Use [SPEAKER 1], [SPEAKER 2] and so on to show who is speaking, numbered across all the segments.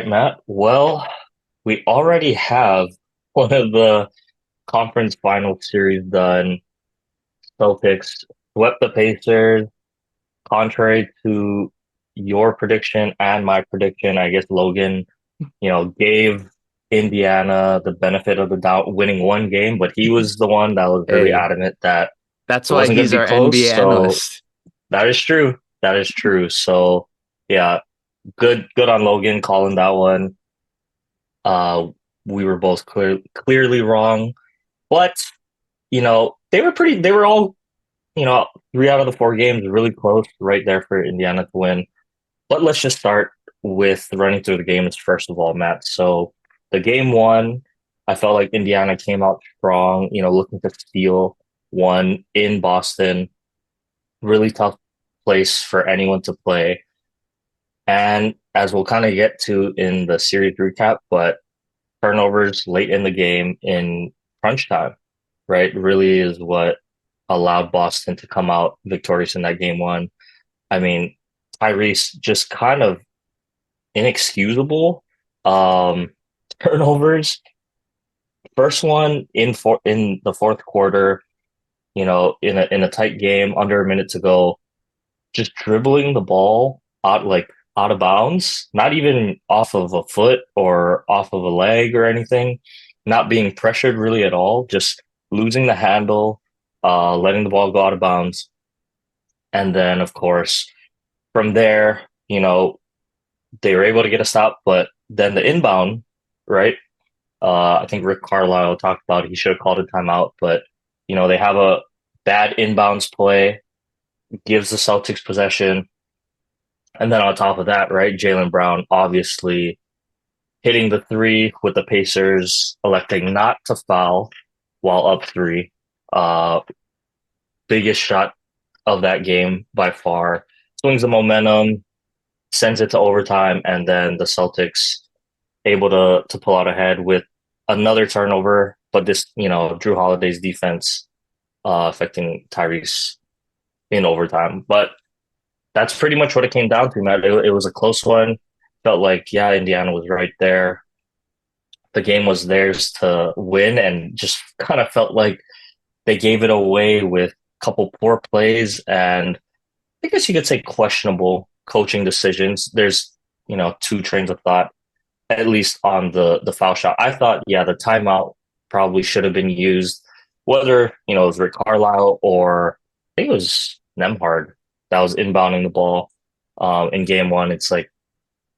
[SPEAKER 1] right, Matt. Well, we already have one of the conference final series done. Celtics swept the Pacers, contrary to your prediction and my prediction. I guess Logan, gave Indiana the benefit of the doubt, winning one game, but he was the one that was really
[SPEAKER 2] Hey,
[SPEAKER 1] adamant that
[SPEAKER 2] that's
[SPEAKER 1] it
[SPEAKER 2] why
[SPEAKER 1] wasn't going
[SPEAKER 2] he's
[SPEAKER 1] to be
[SPEAKER 2] our
[SPEAKER 1] close.
[SPEAKER 2] NBA
[SPEAKER 1] So
[SPEAKER 2] analyst.
[SPEAKER 1] that is true. That is true. So yeah, good on Logan calling that one. Uh, we were both clearly wrong, but they were all, three out of the four games really close, right there for Indiana to win. But let's just start with running through the games first of all, Matt. So the game one, I felt like Indiana came out strong, looking to steal one in Boston. Really tough place for anyone to play. And as we'll kind of get to in the series recap, but turnovers late in the game in crunch time, right, really is what allowed Boston to come out victorious in that game one. I mean, Tyrese just kind of inexcusable um turnovers. First one in the fourth quarter, in a tight game, under a minute to go, just dribbling the ball out of bounds, not even off of a foot or off of a leg or anything, not being pressured really at all, just losing the handle, letting the ball go out of bounds. And then, of course, from there, they were able to get a stop, but then the inbound, right? I think Rick Carlisle talked about he should have called a timeout, but they have a bad inbounds play, gives the Celtics possession. And then on top of that, right, Jaylen Brown obviously hitting the three with the Pacers, electing not to foul while up three. Uh, Biggest shot of that game by far. Swings the momentum, sends it to overtime, and then the Celtics able to pull out ahead with another turnover. But this, Drew Holiday's defense affecting Tyrese in overtime. But that's pretty much what it came down to, man. It was a close one. Felt like, yeah, Indiana was right there. The game was theirs to win, and just kind of felt like they gave it away with a couple poor plays and I guess you could say questionable coaching decisions. There's, two trains of thought, at least on the foul shot. I thought, yeah, the timeout probably should have been used, whether, it was Rick Carlisle or I think it was Nemhard that was inbounding the ball in game one. It's like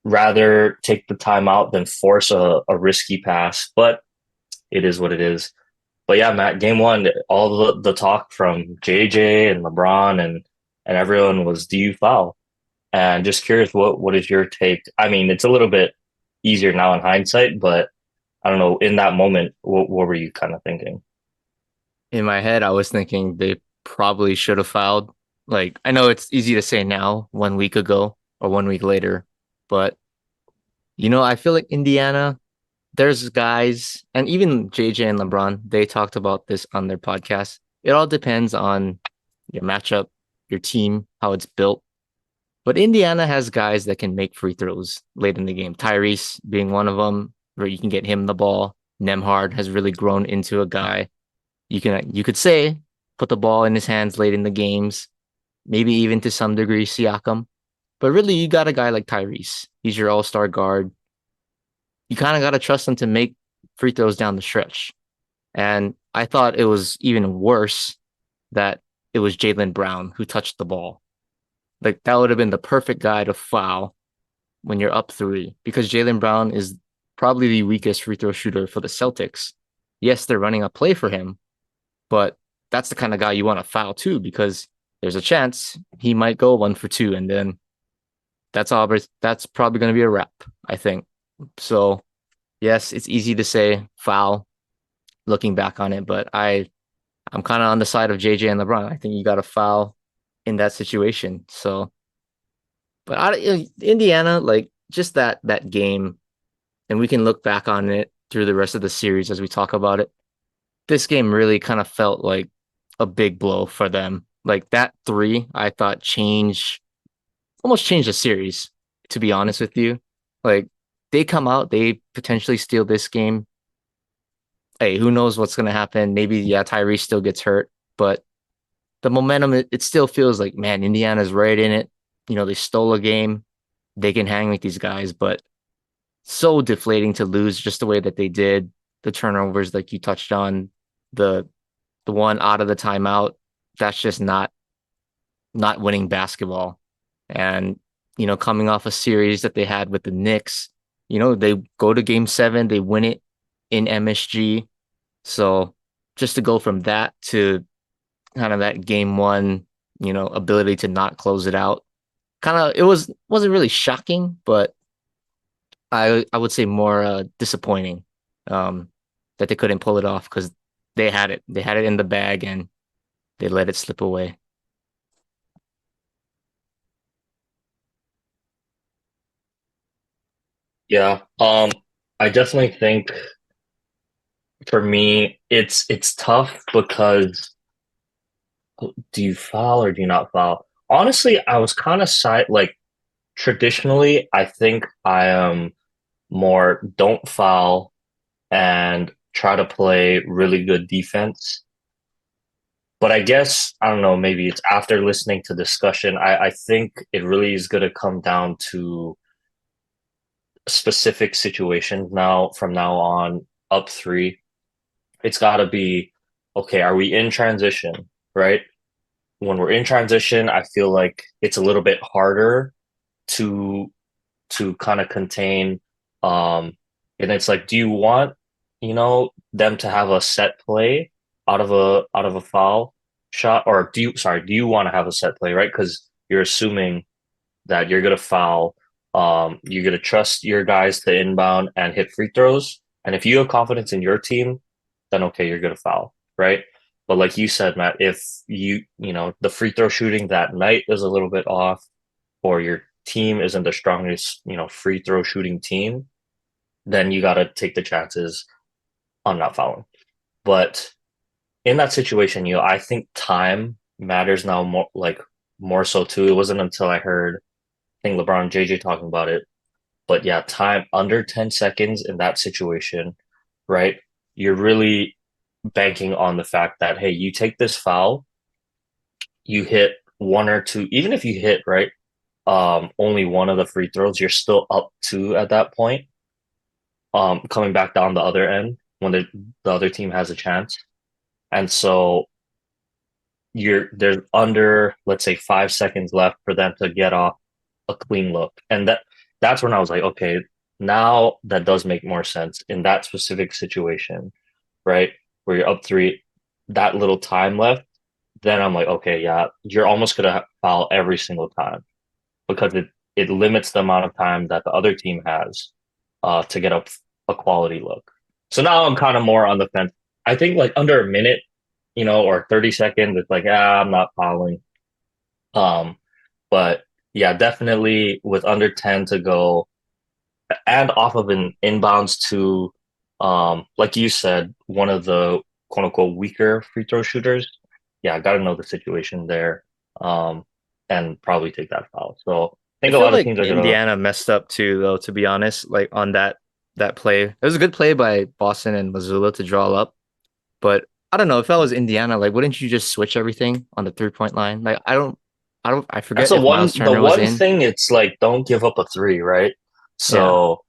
[SPEAKER 1] rather take the timeout than force a risky pass, but it is what it is. But yeah, Matt, game one, all the talk from JJ and LeBron and everyone was, do you foul? And just curious, what is your take? I mean, it's a little bit easier now in hindsight, but I don't know, in that moment, what were you kind of thinking?
[SPEAKER 2] In my head, I was thinking they probably should have fouled. Like, I know it's easy to say now, 1 week ago or 1 week later, but I feel like Indiana, there's guys, and even JJ and LeBron, they talked about this on their podcast. It all depends on your matchup, your team, how it's built. But Indiana has guys that can make free throws late in the game. Tyrese being one of them, where you can get him the ball. Nemhard has really grown into a guy you could say put the ball in his hands late in the games, maybe even to some degree Siakam. But really, you got a guy like Tyrese. He's your all-star guard. You kind of got to trust him to make free throws down the stretch. And I thought it was even worse that it was Jaylen Brown who touched the ball. Like that would have been the perfect guy to foul when you're up three because Jaylen Brown is probably the weakest free throw shooter for the Celtics. Yes, they're running a play for him, but that's the kind of guy you want to foul too because there's a chance he might go 1 for 2 and then that's probably going to be a wrap, I think. So, yes, it's easy to say foul looking back on it, but I'm kind of on the side of JJ and LeBron. I think you got a foul in that situation. So, but Indiana, like just that game, and we can look back on it through the rest of the series as we talk about it. This game really kind of felt like a big blow for them. Like that three, I thought almost changed the series, to be honest with you. Like they come out, they potentially steal this game. Hey, who knows what's gonna happen? Maybe yeah, Tyrese still gets hurt, but the momentum it still feels like man, Indiana's right in it. They stole a game, they can hang with these guys, but so deflating to lose just the way that they did. The turnovers, like you touched on, the the one out of the timeout, that's just not winning basketball. And coming off a series that they had with the Knicks, they go to game seven, they win it in MSG. So just to go from that to kind of that game one, ability to not close it out, kind of wasn't really shocking, but I would say more disappointing um, that they couldn't pull it off because they had it in the bag and they let it slip away.
[SPEAKER 1] Yeah. I definitely think for me, it's tough because do you foul or do you not foul? Honestly, I was kind of side like traditionally, I think I am more don't foul and try to play really good defense. But I guess, I don't know, maybe it's after listening to discussion, I think it really is going to come down to specific situations now from now on up three. It's got to be, okay, are we in transition, right? When we're in transition, I feel like it's a little bit harder to kind of contain. Um, and it's like, do you want, them to have a set play out of a foul shot, or do you want to have a set play, right? Because you're assuming that you're gonna foul. You're gonna trust your guys to inbound and hit free throws. And if you have confidence in your team, then okay, you're gonna foul, right? But like you said, Matt, if the free throw shooting that night is a little bit off, or your team isn't the strongest, free throw shooting team, then you got to take the chances on not fouling. But in that situation, I think time matters now more, like more so too. It wasn't until I heard, I think LeBron and JJ talking about it, but yeah, time under 10 seconds in that situation, right? You're really banking on the fact that, hey, you take this foul, you hit one or two, even if you hit, right, only one of the free throws, you're still up two at that point, coming back down the other end when the other team has a chance. And so there's under, let's say, 5 seconds left for them to get off a clean look. And that's when I was like, okay, now that does make more sense in that specific situation, right? Where you're up three, that little time left, then I'm like, okay, yeah, you're almost gonna foul every single time because it limits the amount of time that the other team has to get a quality look. So now I'm kind of more on the fence. I think like under a minute, or 30 seconds, it's like, I'm not fouling. Um, but yeah, definitely with under 10 to go and off of an inbounds to, like you said, one of the quote unquote weaker free throw shooters. Yeah, I got to know the situation there, um, and probably take that foul. So I
[SPEAKER 2] I
[SPEAKER 1] think a
[SPEAKER 2] feel
[SPEAKER 1] lot of
[SPEAKER 2] like
[SPEAKER 1] teams are gonna.
[SPEAKER 2] Indiana messed up too, though, to be honest, like on that play. It was a good play by Boston and Mazzulla to draw up, but I don't know if I was Indiana, like wouldn't you just switch everything on the 3 point line? Like I
[SPEAKER 1] That's
[SPEAKER 2] forget if Miles
[SPEAKER 1] the
[SPEAKER 2] Turner was
[SPEAKER 1] one
[SPEAKER 2] in.
[SPEAKER 1] thing. It's like don't give up a three, right?
[SPEAKER 2] Yeah.
[SPEAKER 1] So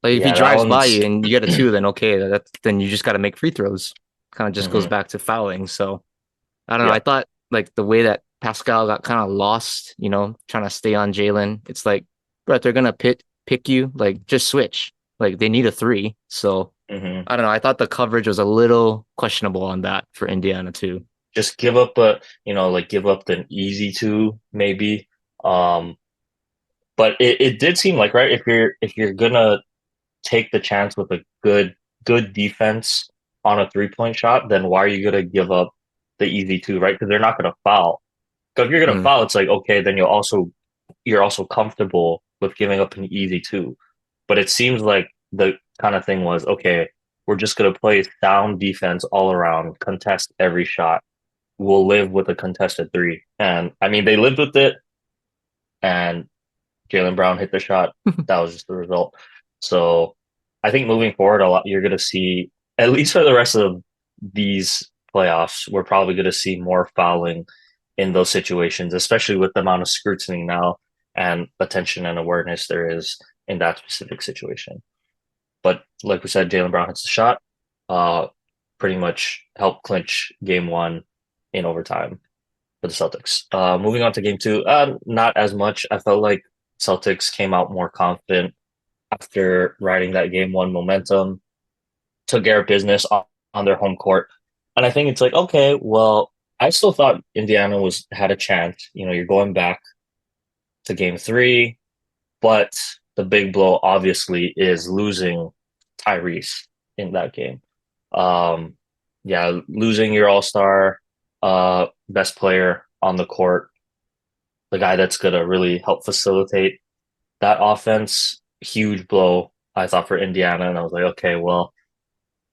[SPEAKER 2] Like if he
[SPEAKER 1] yeah, that
[SPEAKER 2] drives by you
[SPEAKER 1] one's.
[SPEAKER 2] and you get a two, then okay, then you just got to make free throws. Kind of just goes
[SPEAKER 1] Mhm.
[SPEAKER 2] back to fouling. So I don't know. I
[SPEAKER 1] Yeah.
[SPEAKER 2] thought like the way that Pascal got kind of lost, trying to stay on Jalen. It's like, bro, if they're gonna pick you, like just switch. Like they need a three. So
[SPEAKER 1] Hmm.
[SPEAKER 2] I don't know. I thought the coverage was a little questionable on that for Indiana too.
[SPEAKER 1] Just give up like give up an easy two maybe. Um, but it did seem like, right, if you're gonna take the chance with a good defense on a 3 point shot, then why are you gonna give up the easy two, right? Because they're not gonna foul. So if you're gonna
[SPEAKER 2] Mm.
[SPEAKER 1] foul, it's like okay, then you're also comfortable with giving up an easy two. But it seems like the kind of thing was okay, we're just gonna play sound defense all around, contest every shot. We'll live with a contested three. And I mean they lived with it and Jaylen Brown hit the shot. That was just the result. So I think moving forward, a lot you're going to see, at least for the rest of these playoffs, we're probably going to see more fouling in those situations, especially with the amount of scrutiny now and attention and awareness there is in that specific situation. But like we said, Jaylen Brown hits the shot, uh, pretty much helped clinch game one in overtime for the Celtics. Moving on to game two, not as much. I felt like Celtics came out more confident after riding that game one momentum, took care of business on their home court. And I think it's like, okay, well, I still thought Indiana was had a chance. You know, you're going back to game three, but the big blow obviously is losing Tyrese in that game. Um, yeah, losing your all-star best player on the court, the guy that's gonna really help facilitate that offense, huge blow, I thought, for Indiana. And I was like, okay, well,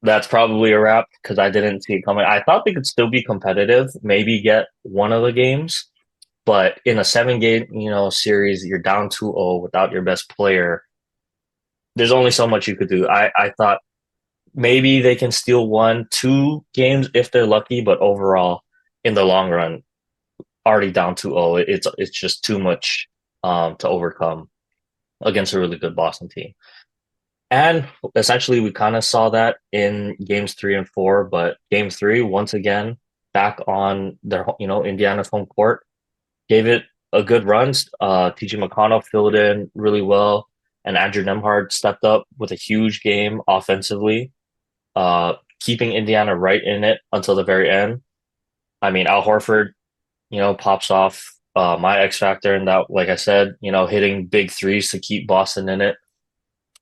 [SPEAKER 1] that's probably a wrap because I didn't see it coming. I thought they could still be competitive, maybe get one of the games, but in a 7 game, series, you're down 2-0 without your best player. There's only so much you could do. I thought maybe they can steal 1, 2 games if they're lucky, but overall, in the long run, already down 2-0, it's just too much to overcome against a really good Boston team. And essentially, we kind of saw that in games three and four, but game three, once again, back on their, Indiana's home court, gave it a good run. TJ McConnell filled in really well, and Andrew Nemhard stepped up with a huge game offensively, keeping Indiana right in it until the very end. I mean, Al Horford, pops off, my X factor in that, like I said, hitting big threes to keep Boston in it.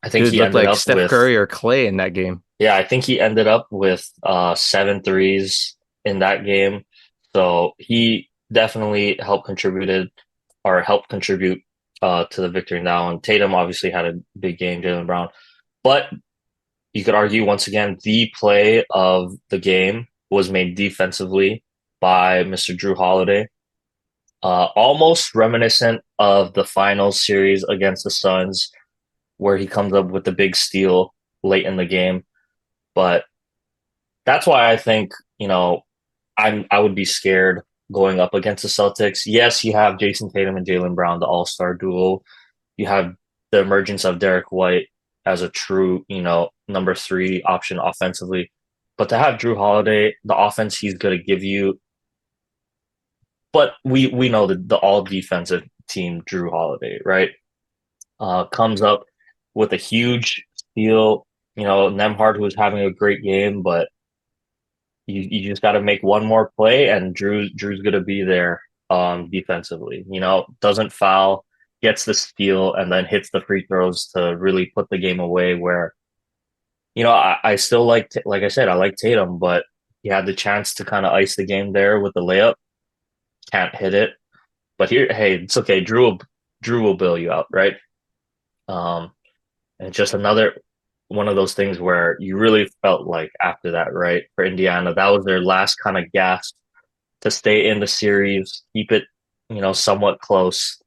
[SPEAKER 1] I think
[SPEAKER 2] Dude
[SPEAKER 1] he
[SPEAKER 2] looked
[SPEAKER 1] ended
[SPEAKER 2] like
[SPEAKER 1] up
[SPEAKER 2] Steph
[SPEAKER 1] with
[SPEAKER 2] Curry or Clay in that game.
[SPEAKER 1] Yeah, I think he ended up with 7 threes in that game. So he definitely helped contribute to the victory now. And Tatum obviously had a big game, Jaylen Brown. But you could argue once again the play of the game was made defensively by Mr. Drew Holiday. Almost reminiscent of the finals series against the Suns, where he comes up with the big steal late in the game. But that's why I think, I would be scared going up against the Celtics. Yes, you have Jason Tatum and Jaylen Brown, the all-star duo. You have the emergence of Derek White as a true, number three option offensively. But to have Drew Holiday, the offense he's gonna give you, but we know that the all defensive team Drew Holiday, right? Comes up with a huge steal. Nemhard who was having a great game, but you just got to make one more play, and Drew's gonna be there defensively. Doesn't foul, gets the steal, and then hits the free throws to really put the game away. Where I still like I said, I like Tatum, but he had the chance to kind of ice the game there with the layup. Can't hit it, but here, hey, it's okay. Drew will bail you out, right? Um, and just another one of those things where you really felt like after that, right, for Indiana, that was their last kind of gasp to stay in the series, keep it, somewhat close,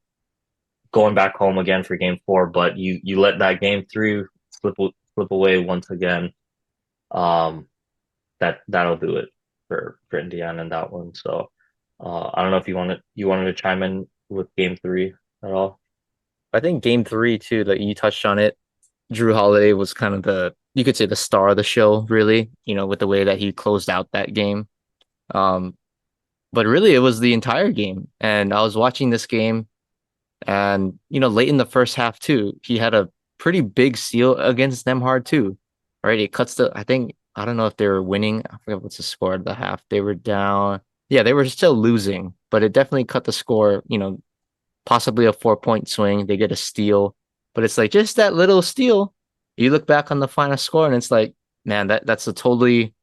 [SPEAKER 1] going back home again for game four. But you let that game three slip away once again. Um, that'll do it for Indiana in that one. So I don't know if you wanted to chime in with game three at all.
[SPEAKER 2] I think game three too, that you touched on it. Drew Holiday was kind of you could say the star of the show, really, with the way that he closed out that game. Um, but really it was the entire game. And I was watching this game and, late in the first half too, he had a pretty big steal against Nemhard too, right? It cuts I don't know if they were winning. I forget what's the score of the half. They were down. Yeah, they were still losing, but it definitely cut the score, possibly a 4-point swing. They get a steal, but it's like just that little steal. You look back on the final score and it's like, man, that's a totally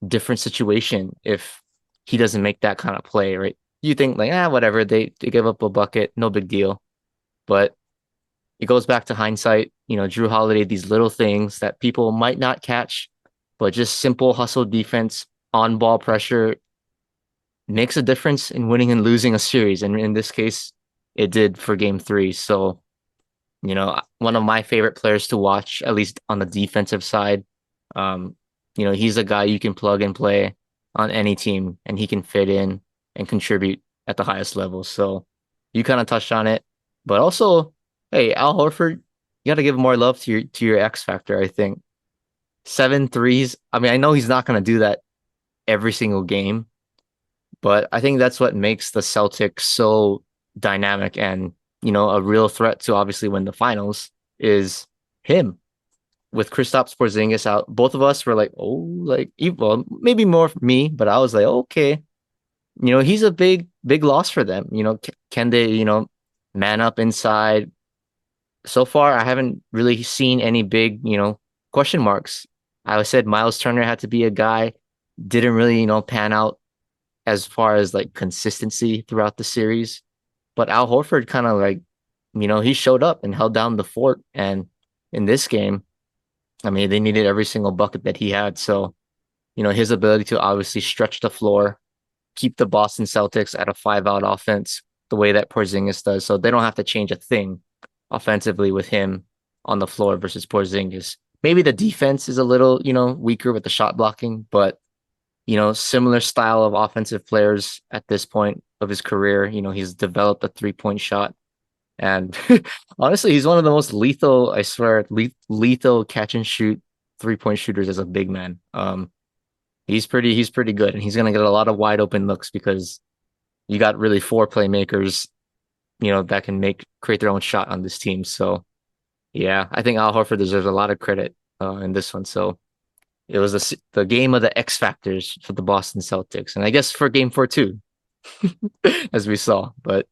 [SPEAKER 2] different situation if he doesn't make that kind of play, right? You think like, whatever, they give up a bucket, no big deal. But it goes back to hindsight, Drew Holiday, these little things that people might not catch, but just simple hustle defense, on ball pressure makes a difference in winning and losing a series. And in this case, it did for game three. So One of my favorite players to watch, at least on the defensive side. Um, he's a guy you can plug and play on any team, and he can fit in and contribute at the highest level. So you kind of touched on it, but also, hey, Al Horford, you got to give more love to your X factor. I think 7 threes. I mean, I know he's not going to do that every single game, but I think that's what makes the Celtics so dynamic and, a real threat to obviously win the finals is him. With Kristaps Porzingis out, both of us were like, oh, like, well, maybe more me, but I was like, okay, he's a big loss for them. Can they, man up inside? So far, I haven't really seen any big, question marks. I said Miles Turner had to be a guy, didn't really, pan out as far as like consistency throughout the series. But Al Horford kind of like, he showed up and held down the fort. And in this game, I mean, they needed every single bucket that he had. So, his ability to obviously stretch the floor, keep the Boston Celtics at a 5-out offense the way that Porzingis does. So they don't have to change a thing offensively with him on the floor versus Porzingis. Maybe the defense is a little, weaker with the shot blocking, but similar style of offensive players at this point of his career. He's developed a 3-point shot. And honestly, he's one of the most lethal, I swear, lethal catch and shoot 3-point shooters as a big man. He's pretty good, and he's gonna get a lot of wide open looks because you got really four playmakers, that can create their own shot on this team. So yeah, I think Al Horford deserves a lot of credit in this one. So it was the game of the X factors for the Boston Celtics, and I guess for Game 4 too, as we saw. But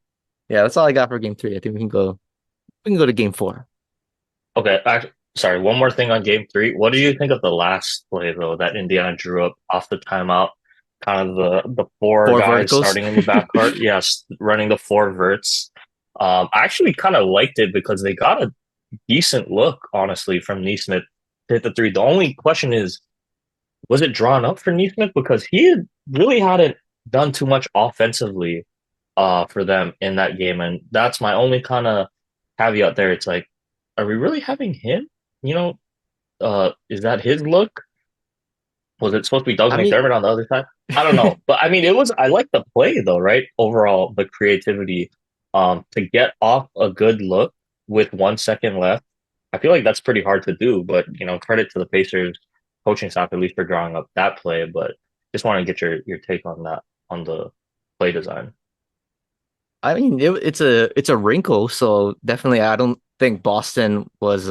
[SPEAKER 2] yeah, that's all I got for Game 3. I think we can go to Game 4.
[SPEAKER 1] Okay, sorry, one more thing on game three. What did you think of the last play though that Indiana drew up off the timeout? Kind of the four
[SPEAKER 2] Four
[SPEAKER 1] guys
[SPEAKER 2] verticals.
[SPEAKER 1] starting in the backcourt. Yes, running the four verts. I actually kind of liked it because they got a decent look, honestly, from Neesmith to hit the three. The only question is, was it drawn up for Neesmith? Because really hadn't done too much offensively for them in that game. And that's my only kind of caveat there. It's like, are we really having him? You know, is that his look? Was it supposed to be Doug
[SPEAKER 2] I mean,
[SPEAKER 1] McDermott on the other side? I don't know. But I mean, I like the play though, right? Overall, the creativity to get off a good look with 1 second left. I feel like that's pretty hard to do, but credit to the Pacers coaching staff at least for drawing up that play. But just want to get your take on that on the play design.
[SPEAKER 2] it's a wrinkle, so definitely I don't think Boston was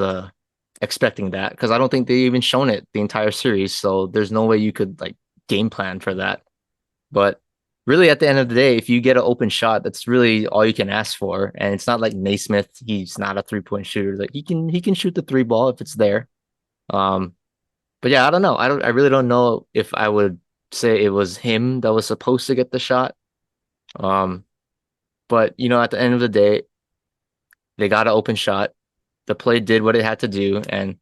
[SPEAKER 2] expecting that because I don't think they even shown it the entire series. So there's no way you could like game plan for that. But really, at the end of the day, if you get an open shot, that's really all you can ask for. And it's not like Naismith; he's not a 3-point shooter. Like he can shoot the three ball if it's there. Um, but yeah, I don't know. I really don't know if I would say it was him that was supposed to get the shot. Um, but at the end of the day, they got an open shot. The play did what it had to do, and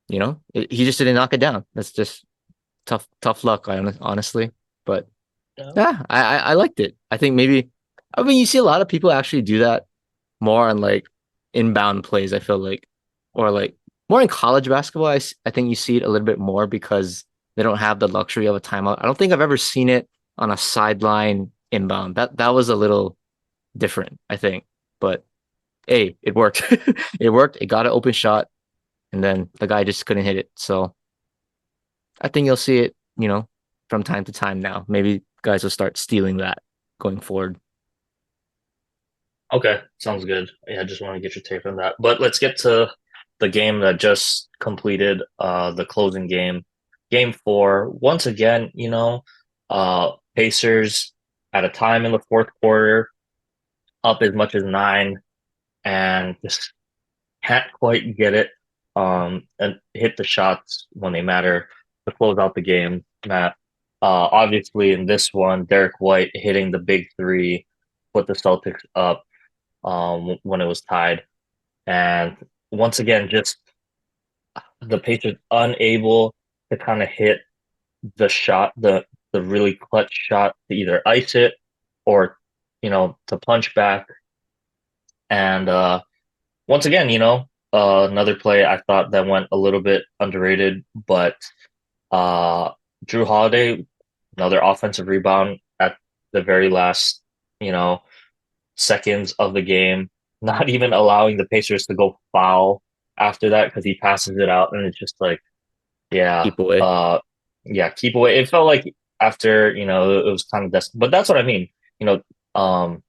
[SPEAKER 2] he just didn't knock it down. That's just tough luck, honestly. But
[SPEAKER 1] Yeah.
[SPEAKER 2] yeah, I liked it. I think maybe, I mean, you see a lot of people actually do that more on like inbound plays. I feel like, or like more in college basketball. I think you see it a little bit more because they don't have the luxury of a timeout. I don't think I've ever seen it on a sideline inbound. That was a little different, I think. But hey, it worked. It worked. It got an open shot, and then the guy just couldn't hit it. So I think you'll see it, from time to time now. Maybe guys will start stealing that going forward.
[SPEAKER 1] Okay, sounds good. Yeah, I just want to get your take on that. But let's get to the game that just completed, the closing game. Game four. Once again, Pacers at a time in the fourth quarter, up as much as nine, and just can't quite get it. And hit the shots when they matter to close out the game, Matt. Obviously in this one, Derek White hitting the big three, put the Celtics up when it was tied. And once again, just the Patriots unable to kind of hit the shot, the really clutch shot to either ice it or to punch back. And once again, another play I thought that went a little bit underrated, but uh, Drew Holiday, another offensive rebound at the very last, you know, seconds of the game, not even allowing the Pacers to go foul after that because he passes it out, and it's just like, yeah,
[SPEAKER 2] Keep away.
[SPEAKER 1] yeah, keep away. It felt like after, it was kind of but that's what I mean. You know,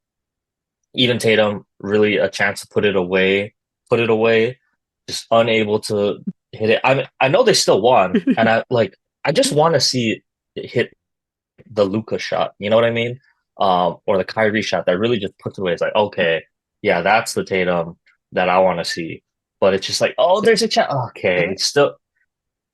[SPEAKER 1] even Tatum really a chance to put it away, just unable to hit it. I know they still won, and I just want to see it hit the Luka shot. You know what I mean? Or the Kyrie shot that really just puts it away. It's like, okay, yeah, that's the Tatum that I want to see. But it's just like, oh, there's a chance. Okay, still,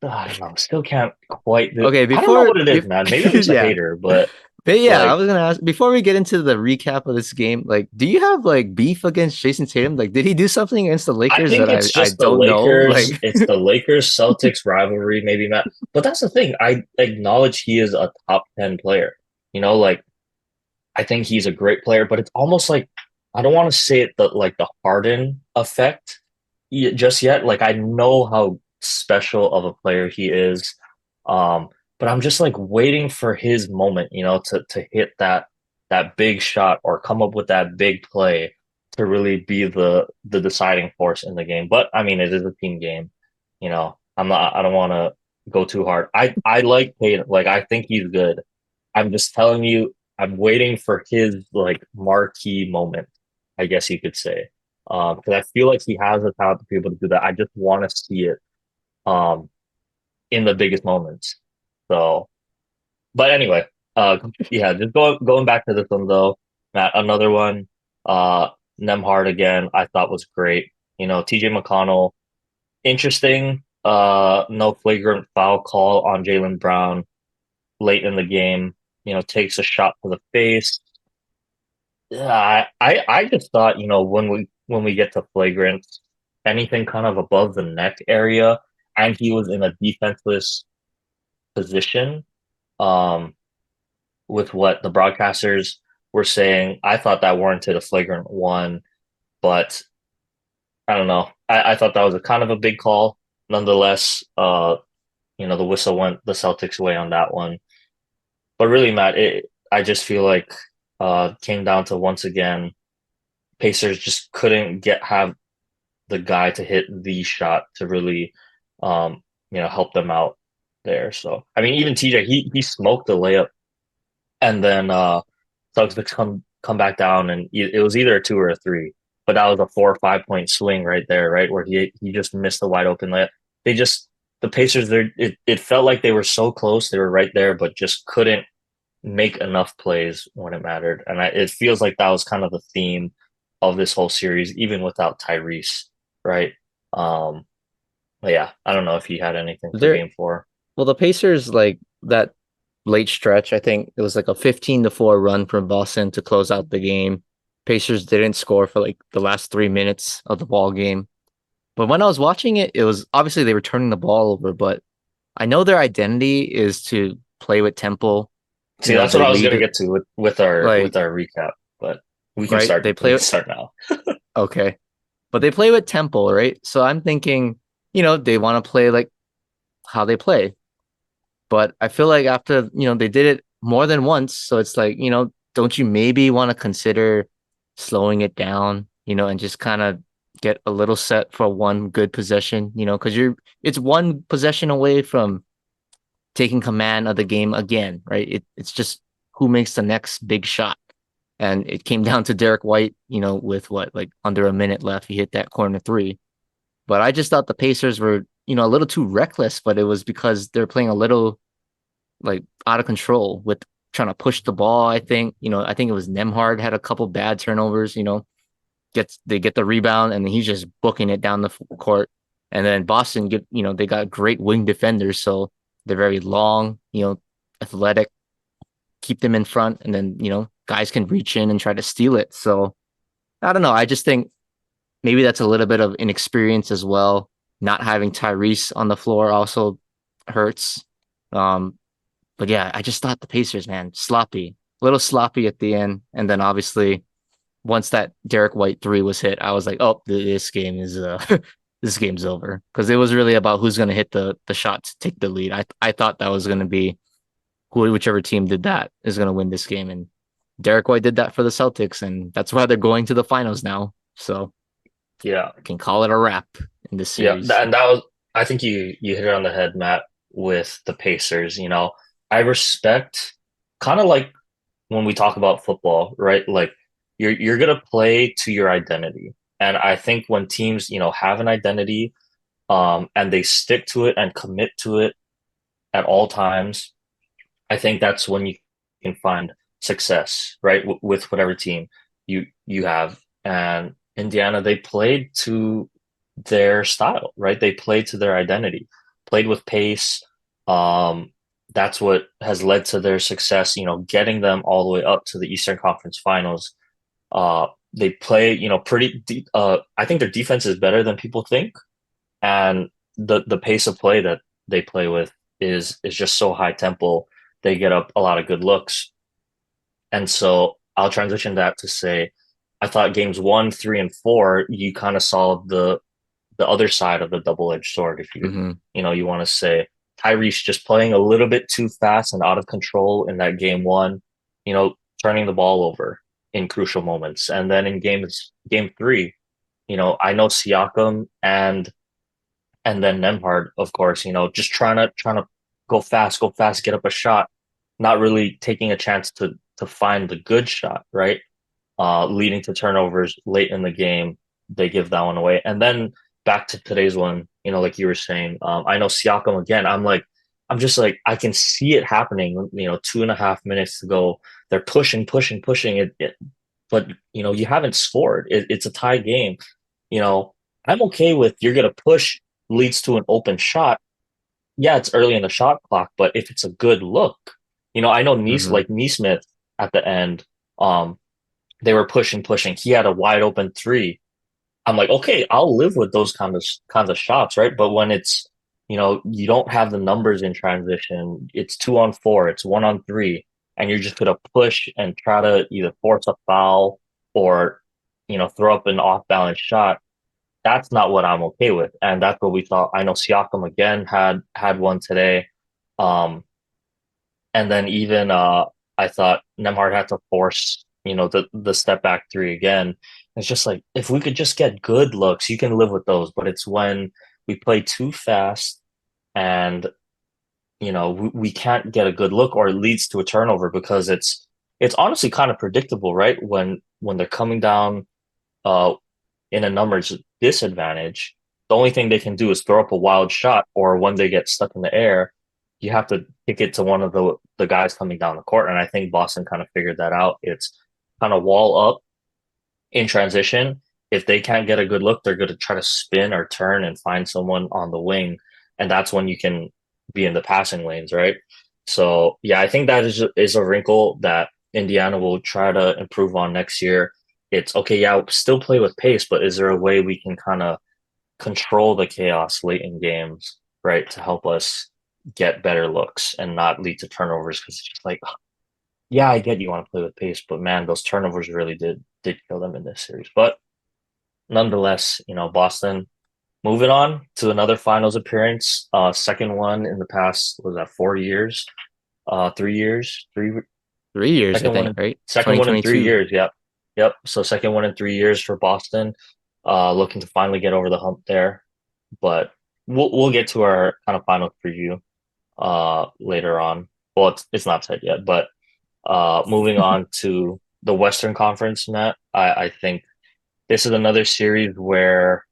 [SPEAKER 1] I don't know, still can't quite do.
[SPEAKER 2] Okay,
[SPEAKER 1] I don't know
[SPEAKER 2] before
[SPEAKER 1] what it is, man. Maybe I'm just a
[SPEAKER 2] yeah.
[SPEAKER 1] hater, but
[SPEAKER 2] But yeah, I
[SPEAKER 1] like,
[SPEAKER 2] was gonna ask before we get into the recap of this game, like, do you have like beef against Jason Tatum? Like, did he do something against the
[SPEAKER 1] I
[SPEAKER 2] Lakers
[SPEAKER 1] think
[SPEAKER 2] that
[SPEAKER 1] it's
[SPEAKER 2] I
[SPEAKER 1] just the
[SPEAKER 2] don't know?
[SPEAKER 1] Lakers.
[SPEAKER 2] Like,
[SPEAKER 1] It's the Lakers Celtics rivalry, maybe Matt. But that's the thing. I acknowledge he is a top 10 player. Like I think he's a great player, but it's almost like I don't want to say it the Harden effect just yet. Like I know how special of a player he is, um, but I'm just like waiting for his moment, to hit that big shot or come up with that big play to really be the deciding force in the game. But I mean, it is a team game, I'm not. I don't want to go too hard. I like Peyton. Like I think he's good. I'm just telling you, I'm waiting for his like marquee moment, I guess you could say. Because I feel like he has the talent to be able to do that. I just want to see it um in the biggest moments. So, but anyway, yeah, just going back to this one though, Matt, another one, uh, Nemhard again, I thought was great. TJ McConnell, interesting. No flagrant foul call on Jaylen Brown late in the game. Takes a shot to the face. Yeah, I just thought, when we get to flagrant, anything kind of above the neck area, and he was in a defenseless position, um, with what the broadcasters were saying, I thought that warranted a flagrant one, but I don't know. I thought that was a kind of a big call. Nonetheless, the whistle went the Celtics way on that one. But really, Matt, I just feel like came down to once again, Pacers just couldn't have the guy to hit the shot to really, help them out there. So I mean, even TJ, he smoked the layup, and then Suggs to come back down, and it was either a two or a three, but that was a 4 or 5 point swing right there, right where he just missed the wide open layup. They just the Pacers, it felt like they were so close, they were right there, but just couldn't make enough plays when it mattered. And it feels like that was kind of the theme of this whole series, even without Tyrese, right? Um, but yeah, I don't know if he had anything for
[SPEAKER 2] there,
[SPEAKER 1] game four.
[SPEAKER 2] well, the Pacers like that late stretch. I think it was like a 15-4 run from Boston to close out the game. Pacers didn't score for like the last 3 minutes of the ball game. But when I was watching it, it was obviously they were turning the ball over, but I know their identity is to play with tempo.
[SPEAKER 1] See, that's what
[SPEAKER 2] They
[SPEAKER 1] I was gonna
[SPEAKER 2] lead
[SPEAKER 1] get to with our
[SPEAKER 2] like
[SPEAKER 1] recap, but we can
[SPEAKER 2] right.
[SPEAKER 1] start.
[SPEAKER 2] They
[SPEAKER 1] We
[SPEAKER 2] play
[SPEAKER 1] can start now.
[SPEAKER 2] okay, but they play with tempo, right? So I'm thinking, they want to play like how they play. But I feel like after, they did it more than once. So it's like, don't you maybe want to consider slowing it down, and just kind of get a little set for one good possession, because it's one possession away from taking command of the game again, right? It's just who makes the next big shot. And it came down to Derek White, with what, like under a minute left, he hit that corner three. But I just thought the Pacers were, a little too reckless, but it was because they're playing a little like out of control with trying to push the ball. I think it was Nemhard had a couple bad turnovers, they get the rebound and then he's just booking it down the court. And then Boston they got great wing defenders, so they're very long, athletic, keep them in front, and then, guys can reach in and try to steal it. So I don't know. I just think maybe that's a little bit of inexperience as well. Not having Tyrese on the floor also hurts. Um, but yeah, I just thought the Pacers, man, sloppy, a little sloppy at the end. And then obviously, once that Derek White three was hit, I was like, oh, this game is this game's over because it was really about who's going to hit the shot to take the lead. I thought that was going to be whichever team did that is going to win this game, and Derek White did that for the Celtics, and that's why they're going to the finals now. So
[SPEAKER 1] Yeah.
[SPEAKER 2] I can call it a wrap in this
[SPEAKER 1] Yeah,
[SPEAKER 2] series.
[SPEAKER 1] and that was I think you hit it on the head, Matt, with the Pacers. I respect kind of like when we talk about football, right? Like you're gonna play to your identity. And I think when teams, have an identity, and they stick to it and commit to it at all times, I think that's when you can find success, right? With whatever team you have. And Indiana, they played to their style, right? They played to their identity, played with pace. Um, that's what has led to their success, getting them all the way up to the Eastern Conference Finals. They play, pretty deep. I think their defense is better than people think, and the pace of play that they play with is just so high tempo. They get up a lot of good looks, and so I'll transition that to say, I thought games 1, 3, and 4, you kind of saw the other side of the double-edged sword, if
[SPEAKER 2] Hmm.
[SPEAKER 1] you want to say. Tyrese just playing a little bit too fast and out of control in that game one, turning the ball over in crucial moments. And then in game 3, I know Siakam and then Nemhard, of course, just trying to go fast, get up a shot, not really taking a chance to find the good shot, right? Leading to turnovers late in the game. They give that one away. And then back to today's one, like you were saying, I know Siakam again. I'm just like, I can see it happening, 2.5 minutes to go. They're pushing, pushing, pushing it, but you haven't scored. It's a tie game. You know, I'm okay with you're gonna push leads to an open shot. Yeah, it's early in the shot clock, but if it's a good look, I know
[SPEAKER 2] Hmm.
[SPEAKER 1] Like Neesmith at the end, um, they were pushing, pushing. He had a wide open three. I'm like, okay, I'll live with those kinds of shots, right? But when it's, you don't have the numbers in transition, it's 2-on-4, it's 1-on-3, and you're just gonna push and try to either force a foul or, throw up an off balance shot. That's not what I'm okay with. And that's what we saw. I know Siakam again had one today. Um, and then even I thought Nemhard had to force, the step back three again. It's just like if we could just get good looks, you can live with those. But it's when we play too fast and we can't get a good look, or it leads to a turnover because it's honestly kind of predictable, right? When they're coming down uh in a numbers disadvantage, the only thing they can do is throw up a wild shot, or when they get stuck in the air, you have to kick it to one of the guys coming down the court. And I think Boston kind of figured that out. It's kind of wall up in transition. If they can't get a good look, they're going to try to spin or turn and find someone on the wing. And that's when you can be in the passing lanes, right? So yeah, I think that is a wrinkle that Indiana will try to improve on next year. It's okay, yeah, still play with pace, but is there a way we can kind of control the chaos late in games, right, to help us get better looks and not lead to turnovers? Because it's just like, yeah, I get you want to play with pace, but man, those turnovers really did kill them in this series. But nonetheless, Boston moving on to another finals appearance, second one in the past, was that 4 years? 3 years,
[SPEAKER 2] Three years, I
[SPEAKER 1] second one
[SPEAKER 2] think,
[SPEAKER 1] in
[SPEAKER 2] right?
[SPEAKER 1] second one in three
[SPEAKER 2] 2022.
[SPEAKER 1] years. Yep. Yep. So second one in 3 years for Boston, looking to finally get over the hump there. But we'll get to our kind of final preview later on. Well, it's not said yet, but moving on to the Western Conference, Matt, I think this is another series where,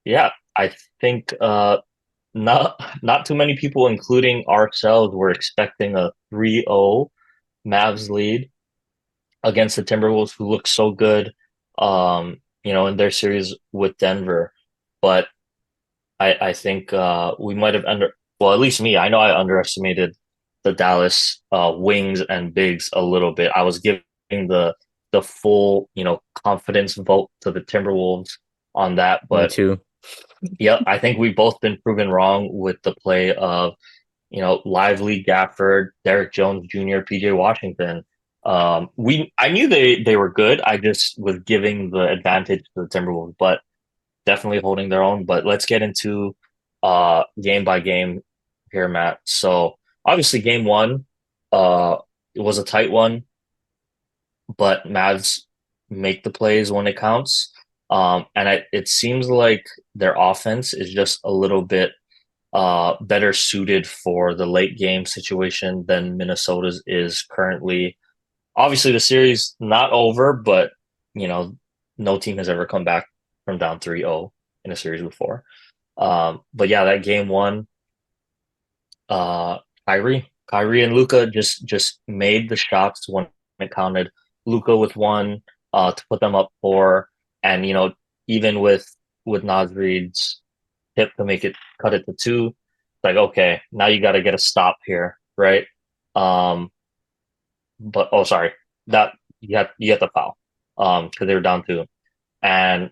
[SPEAKER 1] yeah, I think not too many people, including ourselves, were expecting a 3-0 Mavs lead against the Timberwolves, who look so good, in their series with Denver. But I think we might have well, at least me, I know I underestimated the Dallas wings and bigs a little bit. I was giving the full, confidence vote to the Timberwolves on that,
[SPEAKER 2] Me
[SPEAKER 1] but
[SPEAKER 2] too.
[SPEAKER 1] yeah, I think we've both been proven wrong with the play of, Lively, Gafford, Derek Jones Jr., PJ Washington. I knew they were good. I just was giving the advantage to the Timberwolves, but definitely holding their own. But let's get into game by game here, Matt. So obviously game one, uh it was a tight one, but Mavs make the plays when it counts. And it seems like their offense is just a little bit better suited for the late game situation than Minnesota's is currently. Obviously, the series not over, but you know, no team has ever come back from down 3-0 in a series before. But yeah, that game one, uh, Kyrie and Luca just made the shots when it counted. Luca with one, to put them up four, and even with Nasrid's hip to make it cut it to two, it's like okay, now you got to get a stop here, right? Um, but oh, sorry, that you had the foul, because they were down two, and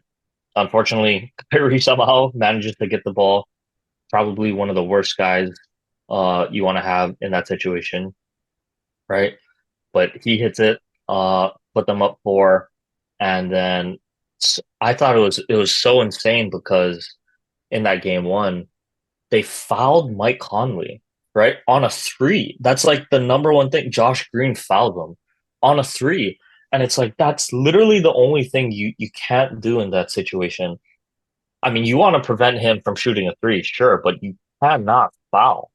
[SPEAKER 1] unfortunately, Kyrie somehow manages to get the ball. Probably one of the worst guys you want to have in that situation, right? But he hits it, put them up four, and then I thought it was so insane because in that game one, they fouled Mike Conley, right? On a three. That's like the number one thing. Josh Green fouled him on a three. And it's like that's literally the only thing you can't do in that situation. I mean, you want to prevent him from shooting a three, sure, but you cannot foul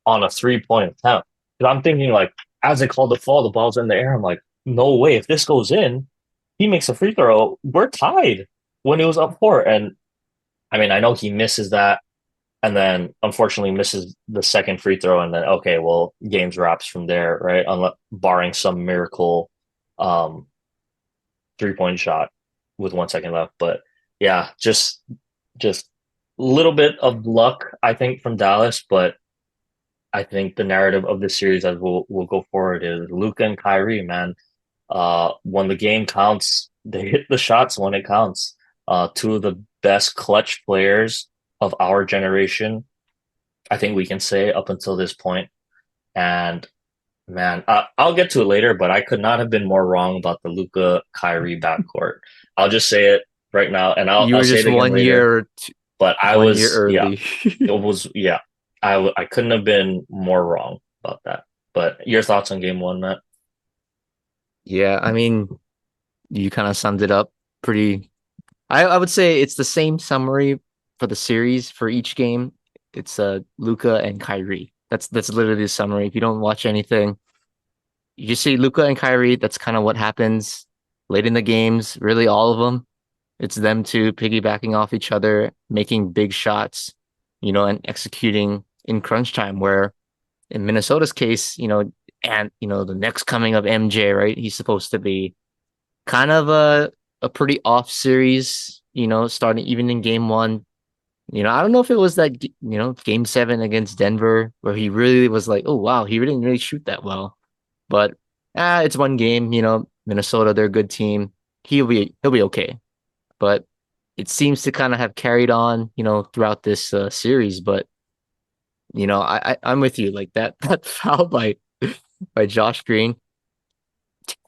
[SPEAKER 1] on a 3 point attempt. Because I'm thinking like as they called the fall, the ball's in the air. I'm like, no way. If this goes in, he makes a free throw. We're tied when it was up four. And I mean, I know he misses that and then unfortunately misses the second free throw, and then okay, well, games wraps from there, right? Unless barring some miracle, um, 3 point shot with 1 second left. But yeah, just a little bit of luck, I think, from Dallas. But I think the narrative of this series as we'll go forward is Luka and Kyrie, man. When the game counts, they hit the shots when it counts. Two of the best clutch players of our generation, I think we can say up until this point. And man, I'll get to it later, but I could not have been more wrong about the Luca Kyrie backcourt. I'll just say it right now, and I'll
[SPEAKER 2] You
[SPEAKER 1] I'll
[SPEAKER 2] were
[SPEAKER 1] say
[SPEAKER 2] just
[SPEAKER 1] it again
[SPEAKER 2] one
[SPEAKER 1] later.
[SPEAKER 2] year,
[SPEAKER 1] But I
[SPEAKER 2] one year
[SPEAKER 1] was, yeah,
[SPEAKER 2] early.
[SPEAKER 1] it was, yeah, I couldn't have been more wrong about that. But your thoughts on game one, Matt?
[SPEAKER 2] Yeah, I mean, you kind of summed it up pretty. I would say it's the same summary for the series for each game. It's Luca and Kyrie. That's literally the summary. If you don't watch anything, you just see Luca and Kyrie. That's kind of what happens late in the games. Really, all of them. It's them two piggybacking off each other, making big shots, and executing in crunch time. Where in Minnesota's case, and the next coming of MJ, right? He's supposed to be kind of a pretty off series, starting even in game one. I don't know if it was that game seven against Denver where he really was like, oh wow, he didn't really shoot that well. But it's one game, Minnesota, they're a good team. He'll be okay. But it seems to kind of have carried on, throughout this series. But I'm with you. Like that foul by Josh Green,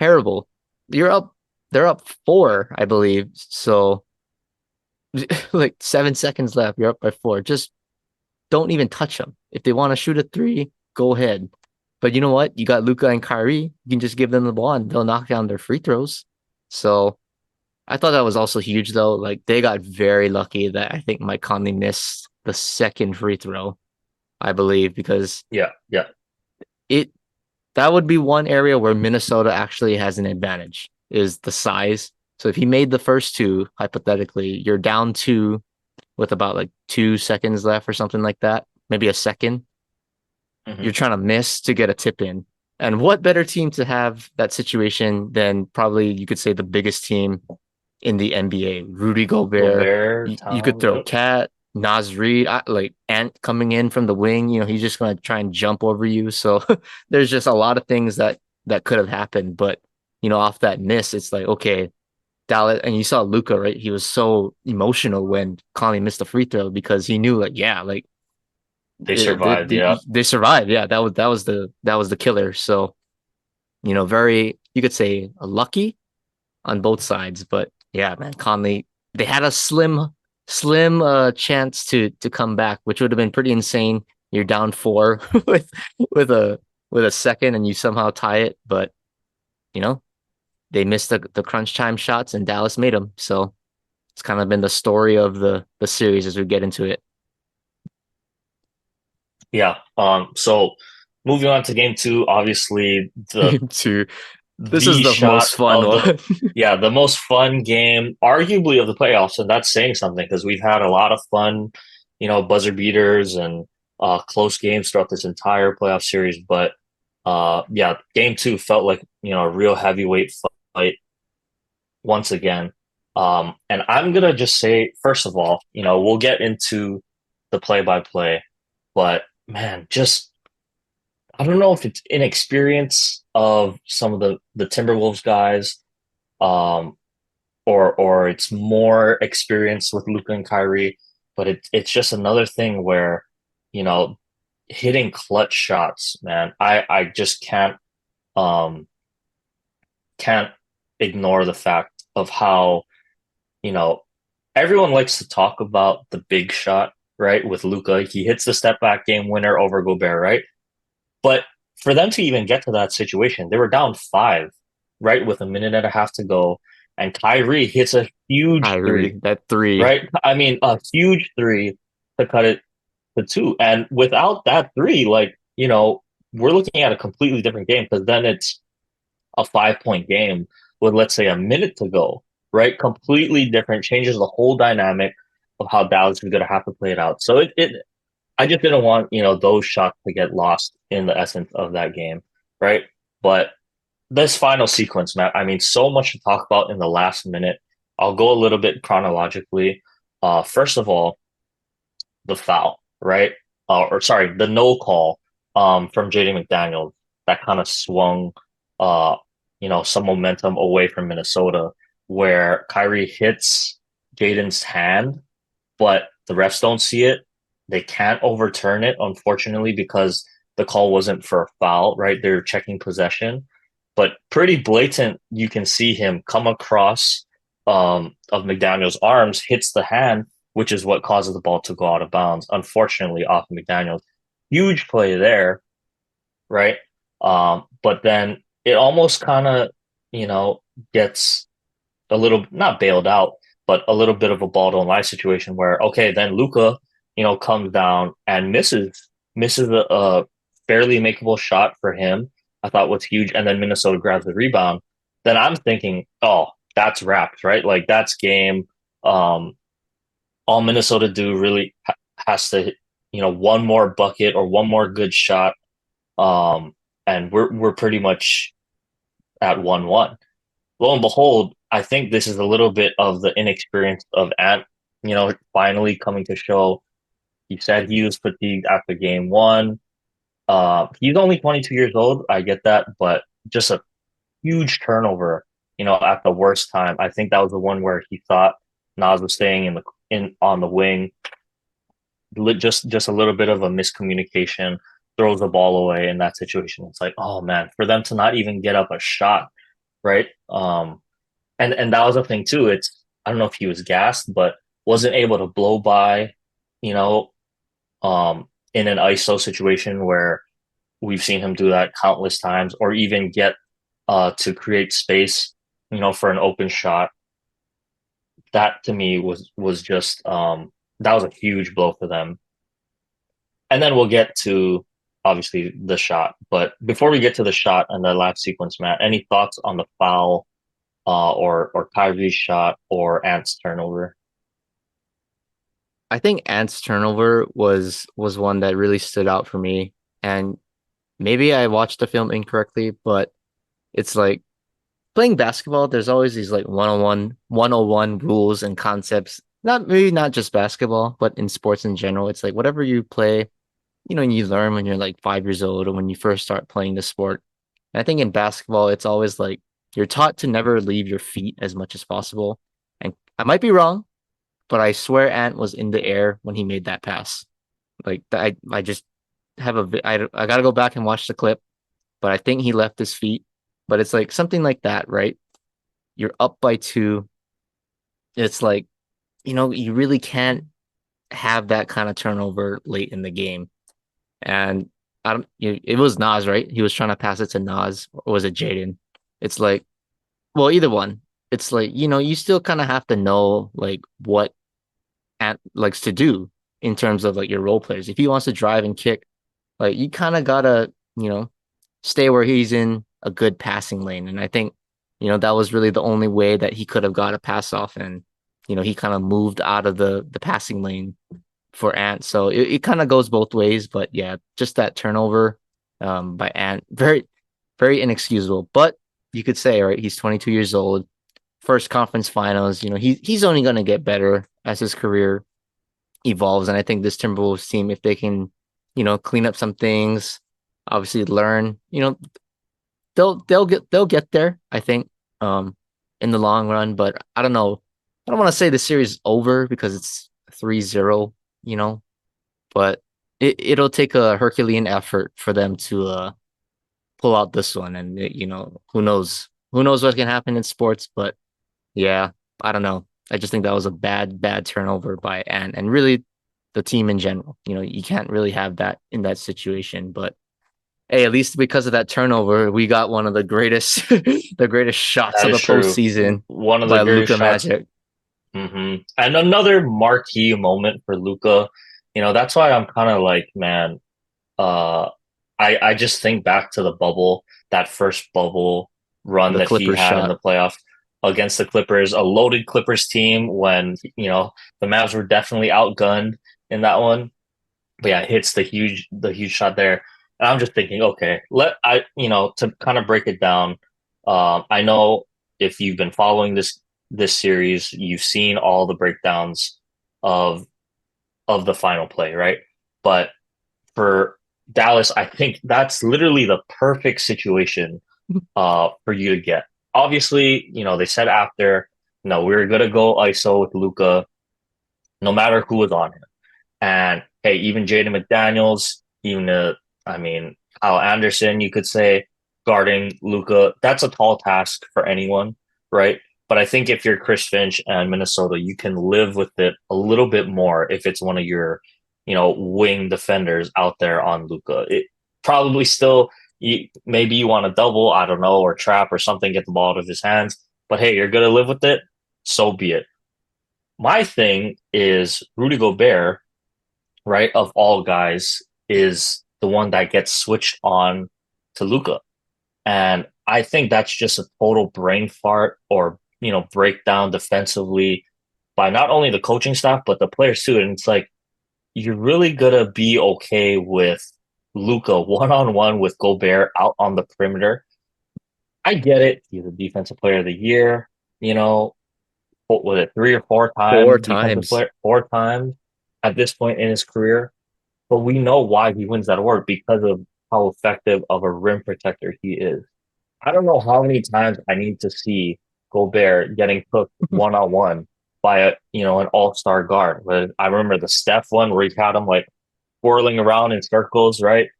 [SPEAKER 2] terrible. You're up, they're up four, I believe. So like 7 seconds left, you're up by four. Just don't even touch them. If they want to shoot a three, go ahead. But you know what? You got Luca and Kyrie. You can just give them the ball and they'll knock down their free throws. So I thought that was also huge, though. Like they got very lucky that I think Mike Conley missed the second free throw, I believe, because
[SPEAKER 1] Yeah, yeah.
[SPEAKER 2] it that would be one area where Minnesota actually has an advantage is the size. So if he made the first two, hypothetically, you're down two with about like 2 seconds left or something like that, maybe a second. You're
[SPEAKER 1] Hmm.
[SPEAKER 2] trying to miss to get a tip in. And what better team to have that situation than probably you could say the biggest team in the NBA? Rudy Gobert.
[SPEAKER 1] Gobert,
[SPEAKER 2] You could
[SPEAKER 1] Tom,
[SPEAKER 2] throw
[SPEAKER 1] yep.
[SPEAKER 2] Cat, Naz Reid, like Ant coming in from the wing. He's just gonna try and jump over you. So there's just a lot of things that could have happened. But off that miss, it's like okay, Dallas, and you saw Luca, right? He was so emotional when Conley missed the free throw because he knew, like, yeah, like
[SPEAKER 1] They survived. Yeah.
[SPEAKER 2] they survived. Yeah, that was the killer. So very. you could say lucky on both sides. But yeah, man, Conley, they had a slim chance to come back, which would have been pretty insane. You're down four with with a with a second and you somehow tie it, but you know, they missed the crunch time shots and Dallas made them. So it's kind of been the story of the series as we get into it.
[SPEAKER 1] Yeah. So moving on to game two, obviously
[SPEAKER 2] Game two. This is
[SPEAKER 1] the
[SPEAKER 2] the
[SPEAKER 1] shot
[SPEAKER 2] most fun
[SPEAKER 1] of the
[SPEAKER 2] one.
[SPEAKER 1] yeah, the most fun game, arguably of the playoffs, and that's saying something because we've had a lot of fun, buzzer beaters and close games throughout this entire playoff series. But yeah, game two felt like a real heavyweight fight once again. And I'm gonna just say, first of all, we'll get into the play-by-play, but man, just I don't know if it's inexperience of some of the Timberwolves guys, um, or it's more experience with Luka and Kyrie, but it's just another thing where, you know, hitting clutch shots, man. I just um can't ignore the fact of how, you know, everyone likes to talk about the big shot, right? With Luka. He hits the step back game winner over Gobert, right? But for them to even get to that situation, they were down five, right, with a minute and a half to go. And Kyrie hits a huge three,
[SPEAKER 2] Kyrie, that three.
[SPEAKER 1] right? I mean, a huge three to cut it to two. And without that three, like, we're looking at a completely different game because then it's a 5 point game with, let's say, a minute to go, right? Completely different, changes the whole dynamic of how Dallas is going to have to play it out. So I just didn't want, those shots to get lost in the essence of that game, right? But this final sequence, Matt, I mean, so much to talk about in the last minute. I'll go a little bit chronologically. First of all, the foul, right? Or sorry, the no call from JD McDaniels that kind of swung some momentum away from Minnesota, where Kyrie hits Jaden's hand, but the refs don't see it. They can't overturn it, unfortunately, because the call wasn't for a foul, right? They're checking possession. But pretty blatant, you can see him come across of McDaniel's arms, hits the hand, which is what causes the ball to go out of bounds, unfortunately, off of McDaniel's. Huge play there, right? But then it almost kind of, gets a little not bailed out, but a little bit of a ball don't lie situation where okay, then Luka, comes down and misses a fairly makeable shot for him. I thought was huge, and then Minnesota grabs the rebound. Then I'm thinking, oh, that's wrapped, right? Like that's game. Um, all Minnesota do really has to, one more bucket or one more good shot, um, and we're pretty much at 1-1. Lo and behold, I think this is a little bit of the inexperience of Ant, finally coming to show. He said he was fatigued after game one. He's only 22 years old. I get that, but just a huge turnover, at the worst time. I think that was the one where he thought Nas was staying in on the wing. Just a little bit of a miscommunication, throws the ball away in that situation. It's like, oh man, for them to not even get up a shot, right? And that was the thing too. It's I don't know if he was gassed, but wasn't able to blow by, you know, in an ISO situation where we've seen him do that countless times, or even get to create space, for an open shot. That to me was just that was a huge blow for them. And then we'll get to obviously the shot. But before we get to the shot and the last sequence, Matt, any thoughts on the foul or Kyrie's shot or Ant's turnover?
[SPEAKER 2] I think Ant's turnover was one that really stood out for me. And maybe I watched the film incorrectly, but it's like playing basketball, there's always these like 101 rules and concepts. Not just basketball, but in sports in general. It's like whatever you play, and you learn when you're like 5 years old or when you first start playing the sport. And I think in basketball, it's always like you're taught to never leave your feet as much as possible. And I might be wrong, but I swear Ant was in the air when he made that pass. Like I just have I gotta go back and watch the clip, but I think he left his feet but it's like something like that, right? You're up by two. It's like, you really can't have that kind of turnover late in the game. And it was Nas, right? He was trying to pass it to Nas, or was it Jaden? It's like, well, either one. It's like, you still kind of have to know like what Ant likes to do in terms of like your role players. If he wants to drive and kick, like you kind of gotta, you know, stay where he's in a good passing lane. And I think, that was really the only way that he could have got a pass off. And, he kind of moved out of the passing lane for Ant. So it kind of goes both ways. But yeah, just that turnover by Ant, very, very inexcusable. But you could say, right, he's 22 years old, first conference finals. He's only going to get better as his career evolves. And I think this Timberwolves team, if they can, clean up some things, obviously learn, they'll get there, I think, in the long run. But I don't know. I don't want to say the series is over because it's 3-0, you know, but it'll take a Herculean effort for them to pull out this one. And who knows what can happen in sports. But yeah, I don't know. I just think that was a bad turnover by Ant and really the team in general. You can't really have that in that situation. But hey, at least because of that turnover, we got one of the greatest the greatest shots
[SPEAKER 1] That
[SPEAKER 2] of
[SPEAKER 1] is
[SPEAKER 2] the
[SPEAKER 1] true.
[SPEAKER 2] postseason
[SPEAKER 1] One of the
[SPEAKER 2] by
[SPEAKER 1] greatest
[SPEAKER 2] Luka
[SPEAKER 1] shots.
[SPEAKER 2] Magic.
[SPEAKER 1] And another marquee moment for Luca. That's why I'm kind of like, man, uh, I just think back to the bubble, that first bubble run
[SPEAKER 2] The
[SPEAKER 1] that he
[SPEAKER 2] Clippers
[SPEAKER 1] had in
[SPEAKER 2] shot.
[SPEAKER 1] the playoffs against the Clippers, a loaded Clippers team when, the Mavs were definitely outgunned in that one. But yeah, hits the huge shot there. And I'm just thinking, okay, to kind of break it down. I know if you've been following this series, you've seen all the breakdowns of of the final play, right? But for Dallas, I think that's literally the perfect situation for you to get. Obviously, they said after, no, we were gonna go ISO with Luca, no matter who was on him. And hey, even Jaden McDaniels, even I mean Kyle Anderson, you could say guarding Luca, that's a tall task for anyone, right? But I think if you're Chris Finch and Minnesota, you can live with it a little bit more if it's one of your, wing defenders out there on Luca. It probably still maybe you want to double, I don't know, or trap or something, get the ball out of his hands. But hey, you're gonna live with it, so be it. My thing is Rudy Gobert, right, of all guys, is the one that gets switched on to Luca. And I think that's just a total brain fart or, breakdown defensively by not only the coaching staff, but the players too. And it's like, you're really gonna be okay with Luca one on one with Gobert out on the perimeter. I get it. He's a defensive player of the year, what was it, 3 or 4 time
[SPEAKER 2] Four
[SPEAKER 1] defensive
[SPEAKER 2] times.
[SPEAKER 1] player, 4 times at this point in his career. But we know why he wins that award because of how effective of a rim protector he is. I don't know how many times I need to see Gobert getting cooked one on one by an all-star guard. But I remember the Steph one where he had him like whirling around in circles, right?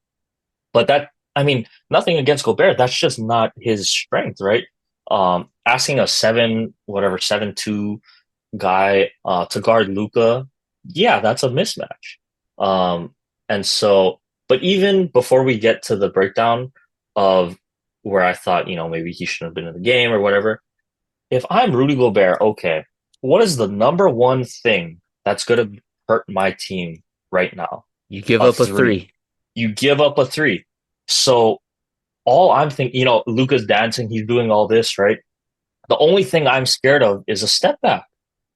[SPEAKER 1] But I mean, nothing against Gobert. That's just not his strength, right? Asking a 7-2 guy to guard Luca, yeah, that's a mismatch. Um, and so, but even before we get to the breakdown of where I thought, maybe he shouldn't have been in the game or whatever, if I'm Rudy Gobert, okay, what is the number one thing that's going to hurt my team right now?
[SPEAKER 2] You give
[SPEAKER 1] A
[SPEAKER 2] up a
[SPEAKER 1] three.
[SPEAKER 2] three.
[SPEAKER 1] You give up a three. So all I'm thinking, Luca's dancing, he's doing all this, right? The only thing I'm scared of is a step back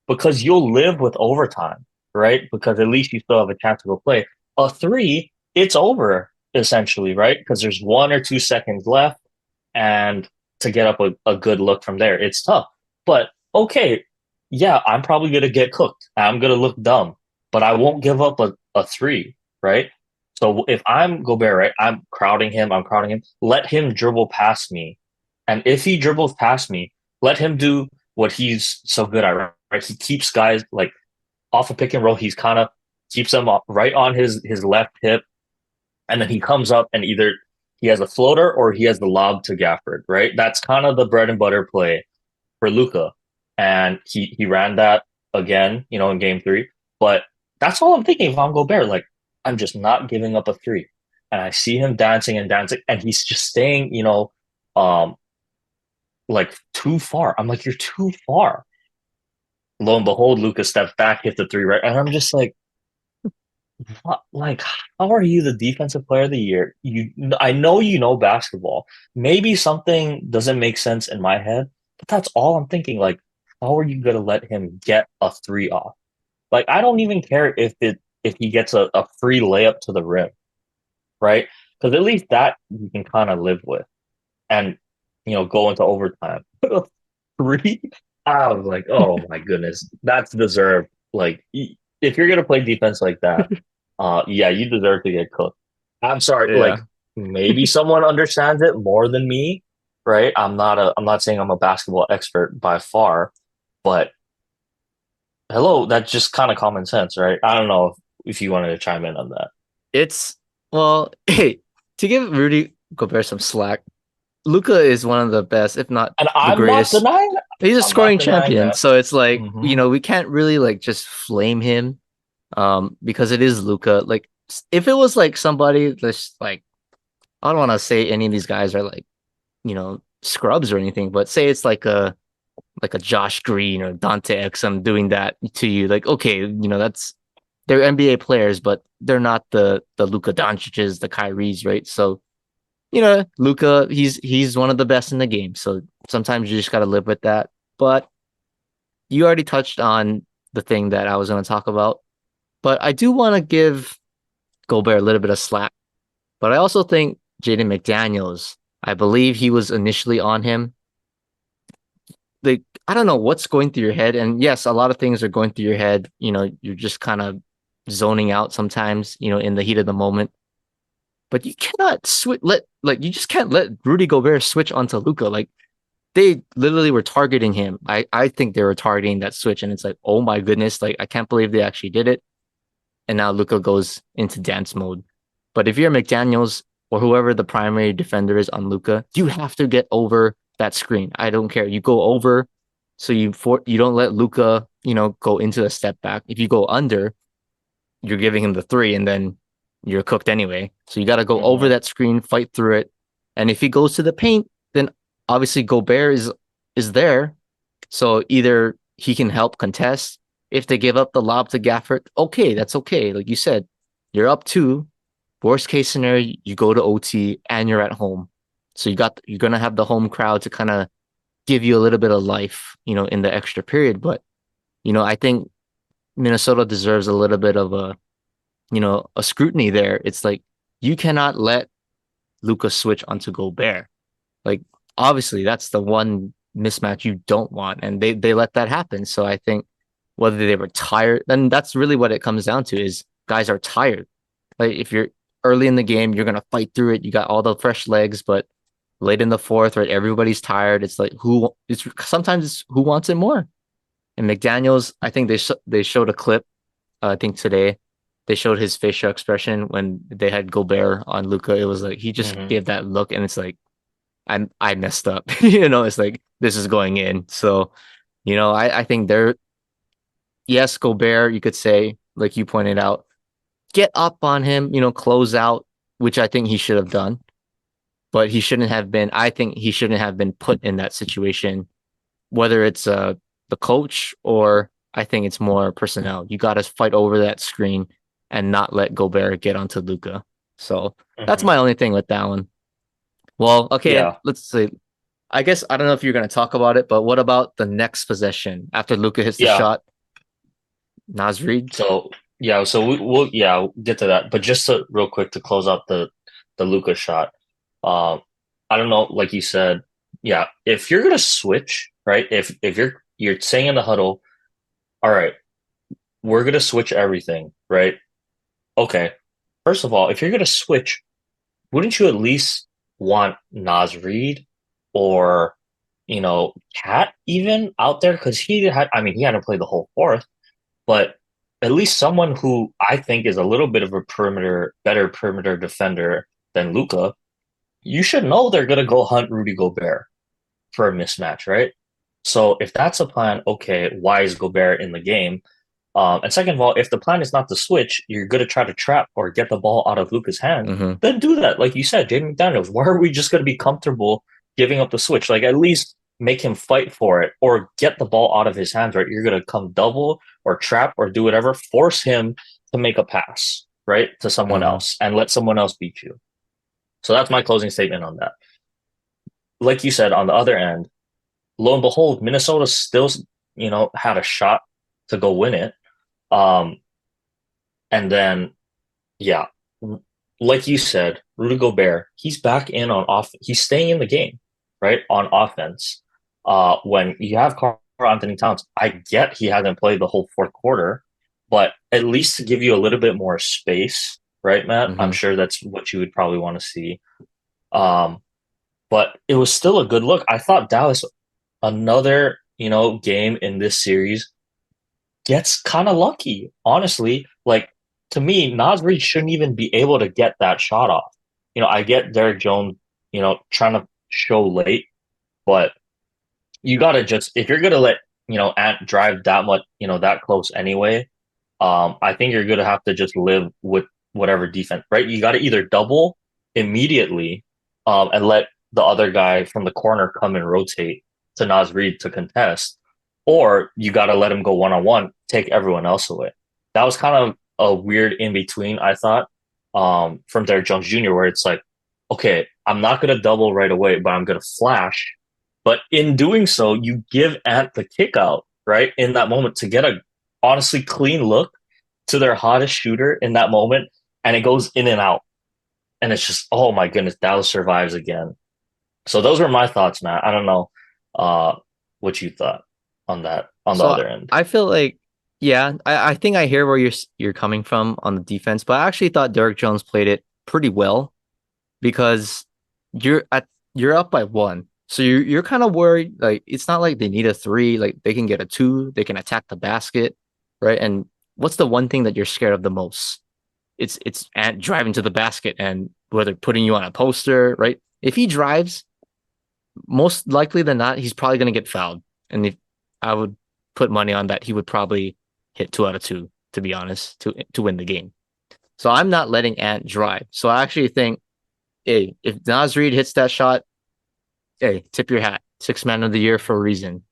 [SPEAKER 1] because you'll live with overtime, right? Because at least you still have a chance to go play. A three, it's over essentially, right? Because there's 1 or 2 seconds left, and to get up a good look from there, it's tough. But okay, yeah, I'm probably gonna get cooked. I'm gonna look dumb, but I won't give up a three, right? So if I'm Gobert, right, I'm crowding him. Let him dribble past me. And if he dribbles past me, let him do what he's so good at, right? He keeps guys like off a pick and roll. He's kind of keeps them right on his left hip, and then he comes up and either he has a floater or he has the lob to Gafford, right? That's kind of the bread and butter play for Luca. And he ran that again, in game three. But that's all I'm thinking if I'm Gobert. Like, I'm just not giving up a three. And I see him dancing and dancing, and he's just staying, um, like too far. I'm like, you're too far. Lo and behold, Luca steps back, hit the three, right? And I'm just like, what? Like, how are you the defensive player of the year? I know you know basketball. Maybe something doesn't make sense in my head, but that's all I'm thinking. Like, how are you gonna let him get a three off? Like, I don't even care if he gets a free layup to the rim, right? Because at least that you can kind of live with and go into overtime. Three, I was like, oh my goodness, that's deserved. Like, if you're gonna play defense like that, yeah, you deserve to get cooked. I'm sorry, like
[SPEAKER 2] Yeah.
[SPEAKER 1] maybe someone understands it more than me, right? I'm not saying I'm a basketball expert by far, but hello, that's just kind of common sense, right? I don't know if you wanted to chime in on that.
[SPEAKER 2] It's well, hey, to give Rudy Gobert some slack, Luca is one of the best, if not
[SPEAKER 1] And
[SPEAKER 2] the
[SPEAKER 1] I'm not
[SPEAKER 2] greatest.
[SPEAKER 1] denying that.
[SPEAKER 2] He's a
[SPEAKER 1] I'm not
[SPEAKER 2] scoring
[SPEAKER 1] denying
[SPEAKER 2] champion,
[SPEAKER 1] that.
[SPEAKER 2] so it's like,
[SPEAKER 1] Hmm.
[SPEAKER 2] we can't really like just flame him because it is Luca. Like if it was like somebody that's like I don't want to say any of these guys are like, scrubs or anything, but say it's like a Josh Green or Dante Exum doing that to you, like okay, that's they're NBA players, but they're not the Luka Doncic's, the Kyries, right? So Luka, he's one of the best in the game. So sometimes you just got to live with that. But you already touched on the thing that I was going to talk about. But I do want to give Gobert a little bit of slack. But I also think Jaden McDaniels, I believe he was initially on him. Like, I don't know what's going through your head. And yes, a lot of things are going through your head. You're just kind of zoning out sometimes, in the heat of the moment. But you cannot you just can't let Rudy Gobert switch onto Luca. Like they literally were targeting him. I think they were targeting that switch, and it's like, oh my goodness, like I can't believe they actually did it. And now Luca goes into dance mode. But if you're McDaniels or whoever the primary defender is on Luca, you have to get over that screen. I don't care. You go over, so you don't let Luca, go into a step back. If you go under, you're giving him the three, and then you're cooked anyway. So you got to go over
[SPEAKER 1] Hmm.
[SPEAKER 2] that screen, fight through it, and if he goes to the paint, then obviously Gobert is there. So either he can help contest. If they give up the lob to Gafford, okay, that's okay. Like you said, you're up two. Worst case scenario, you go to OT and you're at home. So you're gonna have the home crowd to kind of give you a little bit of life, in the extra period. But I think Minnesota deserves a little bit of a scrutiny there. It's like you cannot let Lucas switch onto Gobert. Like obviously that's the one mismatch you don't want, and they let that happen. So I think whether they were tired, then that's really what it comes down to is guys are tired. Like if you're early in the game, you're gonna fight through it. You got all the fresh legs, but late in the fourth, right, everybody's tired. It's like it's sometimes it's who wants it more. And McDaniel's, I think they showed a clip. I think today they showed his facial expression when they had Gobert on Luca. It was like he just
[SPEAKER 1] Hmm.
[SPEAKER 2] gave that look, and it's like I messed up. It's like this is going in. So, I think yes, Gobert, you could say, like you pointed out, get up on him, close out, which I think he should have done. But I think he shouldn't have been put in that situation, whether it's the coach or I think it's more personnel. You got to fight over that screen and not let Gobert get onto Luca. So that's
[SPEAKER 1] Hmm.
[SPEAKER 2] my only thing with that one. Well, okay,
[SPEAKER 1] Yeah.
[SPEAKER 2] let's see. I guess I don't know if you're going to talk about it, but what about the next possession after Luca hits the
[SPEAKER 1] Yeah.
[SPEAKER 2] shot? Naz Reid.
[SPEAKER 1] So yeah, so we'll get to that. But just to real quick to close out the Luca shot. Um, I don't know, like you said, yeah, if you're gonna switch, right? If you're saying in the huddle, all right, we're gonna switch everything, right? Okay. First of all, if you're gonna switch, wouldn't you at least want Nas Reed or Cat even out there? Because I mean, he hadn't played the whole fourth, but at least someone who I think is a little bit of a better perimeter defender than Luca. you should know they're gonna go hunt Rudy Gobert for a mismatch, right? So if that's a plan, okay, why is Gobert in the game? And second of all, if the plan is not to switch, you're going to try to trap or get the ball out of Luka's hands,
[SPEAKER 2] Hmm.
[SPEAKER 1] then do that. Like you said, Jaden McDaniels, why are we just going to be comfortable giving up the switch? Like at least make him fight for it or get the ball out of his hands, right? You're going to come double or trap or do whatever, force him to make a pass, right? To someone
[SPEAKER 2] Hmm.
[SPEAKER 1] else and let someone else beat you. So that's my closing statement on that. Like you said, on the other end, lo and behold, Minnesota still, had a shot to go win it. Um, and then yeah, like you said, Rudy Gobert, he's back in on off. He's staying in the game, right, on offense. When you have Carl Anthony Towns, I get he hasn't played the whole fourth quarter, but at least to give you a little bit more space, right, Matt? I'm
[SPEAKER 2] Hmm.
[SPEAKER 1] sure that's what you would probably want to see. Um, but it was still a good look. I thought Dallas, another, game in this series gets kind of lucky, honestly. Like to me, Nas Reed shouldn't even be able to get that shot off. I get Derek Jones, trying to show late, but you gotta just if you're gonna let Ant drive that much, that close anyway. I think you're gonna have to just live with whatever defense, right? You got to either double immediately, and let the other guy from the corner come and rotate to Nas Reed to contest, or you got to let him go one on one, take everyone else away. That was kind of a weird in between, I thought, from Derek Jones Jr., where it's like, okay, I'm not gonna double right away, but I'm gonna flash. But in doing so, you give Ant the kick out, right? In that moment to get a honestly clean look to their hottest shooter in that moment, and it goes in and out. And it's just, oh my goodness, Dallas survives again. So those were my thoughts, Matt. I don't know uh, what you thought on that on the
[SPEAKER 2] So
[SPEAKER 1] other end.
[SPEAKER 2] I feel like, yeah, I think I hear where you're coming from on the defense, but I actually thought Derek Jones played it pretty well because you're at you're up by one. So you're kind of worried. Like it's not like they need a three. Like they can get a two. They can attack the basket, right? And what's the one thing that you're scared of the most? It's Ant driving to the basket and whether putting you on a poster, right? If he drives, most likely than not, he's probably going to get fouled. And if I would put money on that, he would probably hit 2 out of 2, to be honest, to win the game. So I'm not letting Ant drive. So I actually think, hey, if Nas Reed hits that shot, hey, tip your hat. Six man of the year for a reason.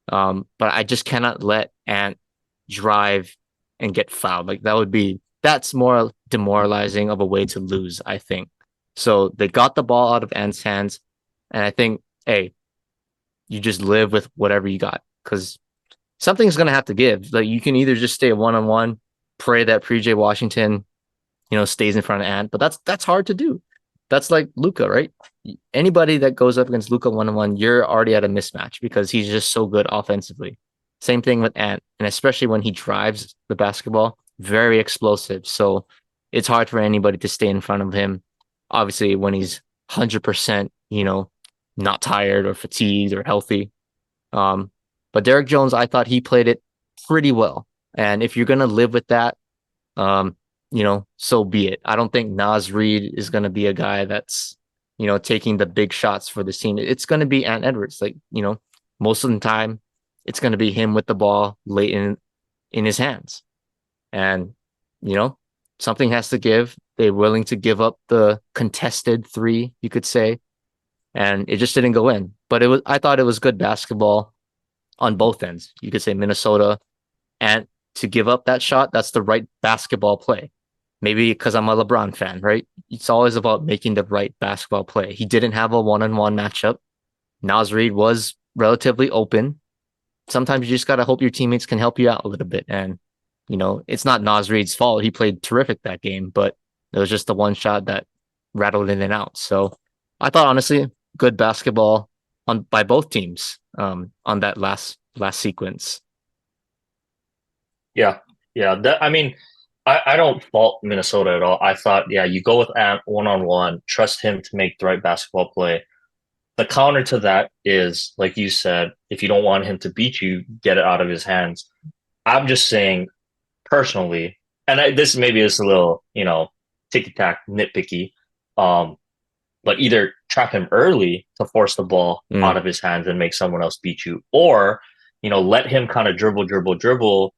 [SPEAKER 2] But I just cannot let Ant drive and get fouled. Like that's more demoralizing of a way to lose, I think. So they got the ball out of Ant's hands, and I think, hey, you just live with whatever you got because something's gonna have to give. Like you can either just stay one on one, pray that PJ Washington, stays in front of Ant, but that's hard to do. That's like Luca, right? Anybody that goes up against Luca one on one, you're already at a mismatch because he's just so good offensively. Same thing with Ant, and especially when he drives the basketball, very explosive. So it's hard for anybody to stay in front of him. Obviously, when he's 100%, not tired or fatigued or healthy. Um, but Derek Jones, I thought he played it pretty well. And if you're gonna live with that, um, so be it. I don't think Nas Reed is gonna be a guy that's, taking the big shots for the team. It's gonna be Ant Edwards. Like, most of the time, it's gonna be him with the ball late in his hands. And, you know, something has to give. They're willing to give up the contested three, you could say, and it just didn't go in. But I thought it was good basketball on both ends. You could say Minnesota, and to give up that shot, that's the right basketball play. Maybe because I'm a LeBron fan, right? It's always about making the right basketball play. He didn't have a one-on-one matchup. Nas Reed was relatively open. Sometimes you just gotta hope your teammates can help you out a little bit. And it's not Nas Reed's fault. He played terrific that game, but it was just the one shot that rattled in and out. So I thought honestly, good basketball on by both teams on that last sequence.
[SPEAKER 1] Yeah, yeah. I mean, I don't fault Minnesota at all. I thought, yeah, you go with Ant one on one, trust him to make the right basketball play. The counter to that is, like you said, if you don't want him to beat you, get it out of his hands. I'm just saying, personally, and this maybe is a little, ticky tack nitpicky, um, but either trap him early to force the ball out
[SPEAKER 2] Mm.
[SPEAKER 1] of his hands and make someone else beat you, or let him kind of dribble, dribble, dribble.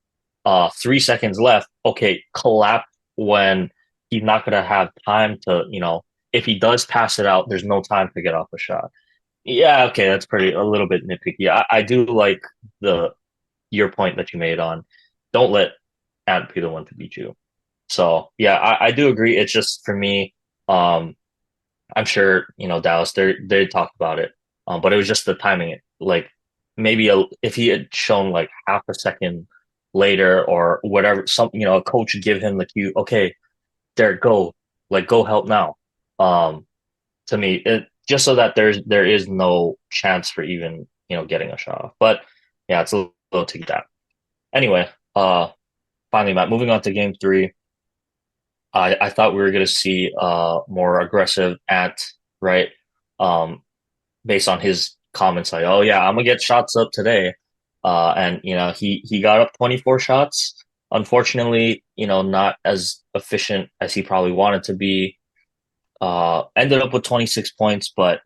[SPEAKER 1] 3 seconds left. Okay, collapse when he's not gonna have time to, if he does pass it out, there's no time to get off a shot. Yeah, okay, that's pretty a little bit nitpicky. I do like the your point that you made on don't let Ant be the one to beat you. So yeah, I do agree. It's just for me, um, I'm sure Dallas they talked about it, but it was just the timing. Like maybe if he had shown like half a second later or whatever, a coach would give him the cue. Okay, Derek, go, like go help now. Um, to me, just so that there is no chance for even getting a shot off. But yeah, it's a little to that. Anyway, finally, Matt, moving on to game three. I thought we were going to see more aggressive Ant, right? Um, based on his comments, like, "Oh yeah, I'm gonna get shots up today," and he got up 24 shots. Unfortunately, not as efficient as he probably wanted to be. Ended up with 26 points, but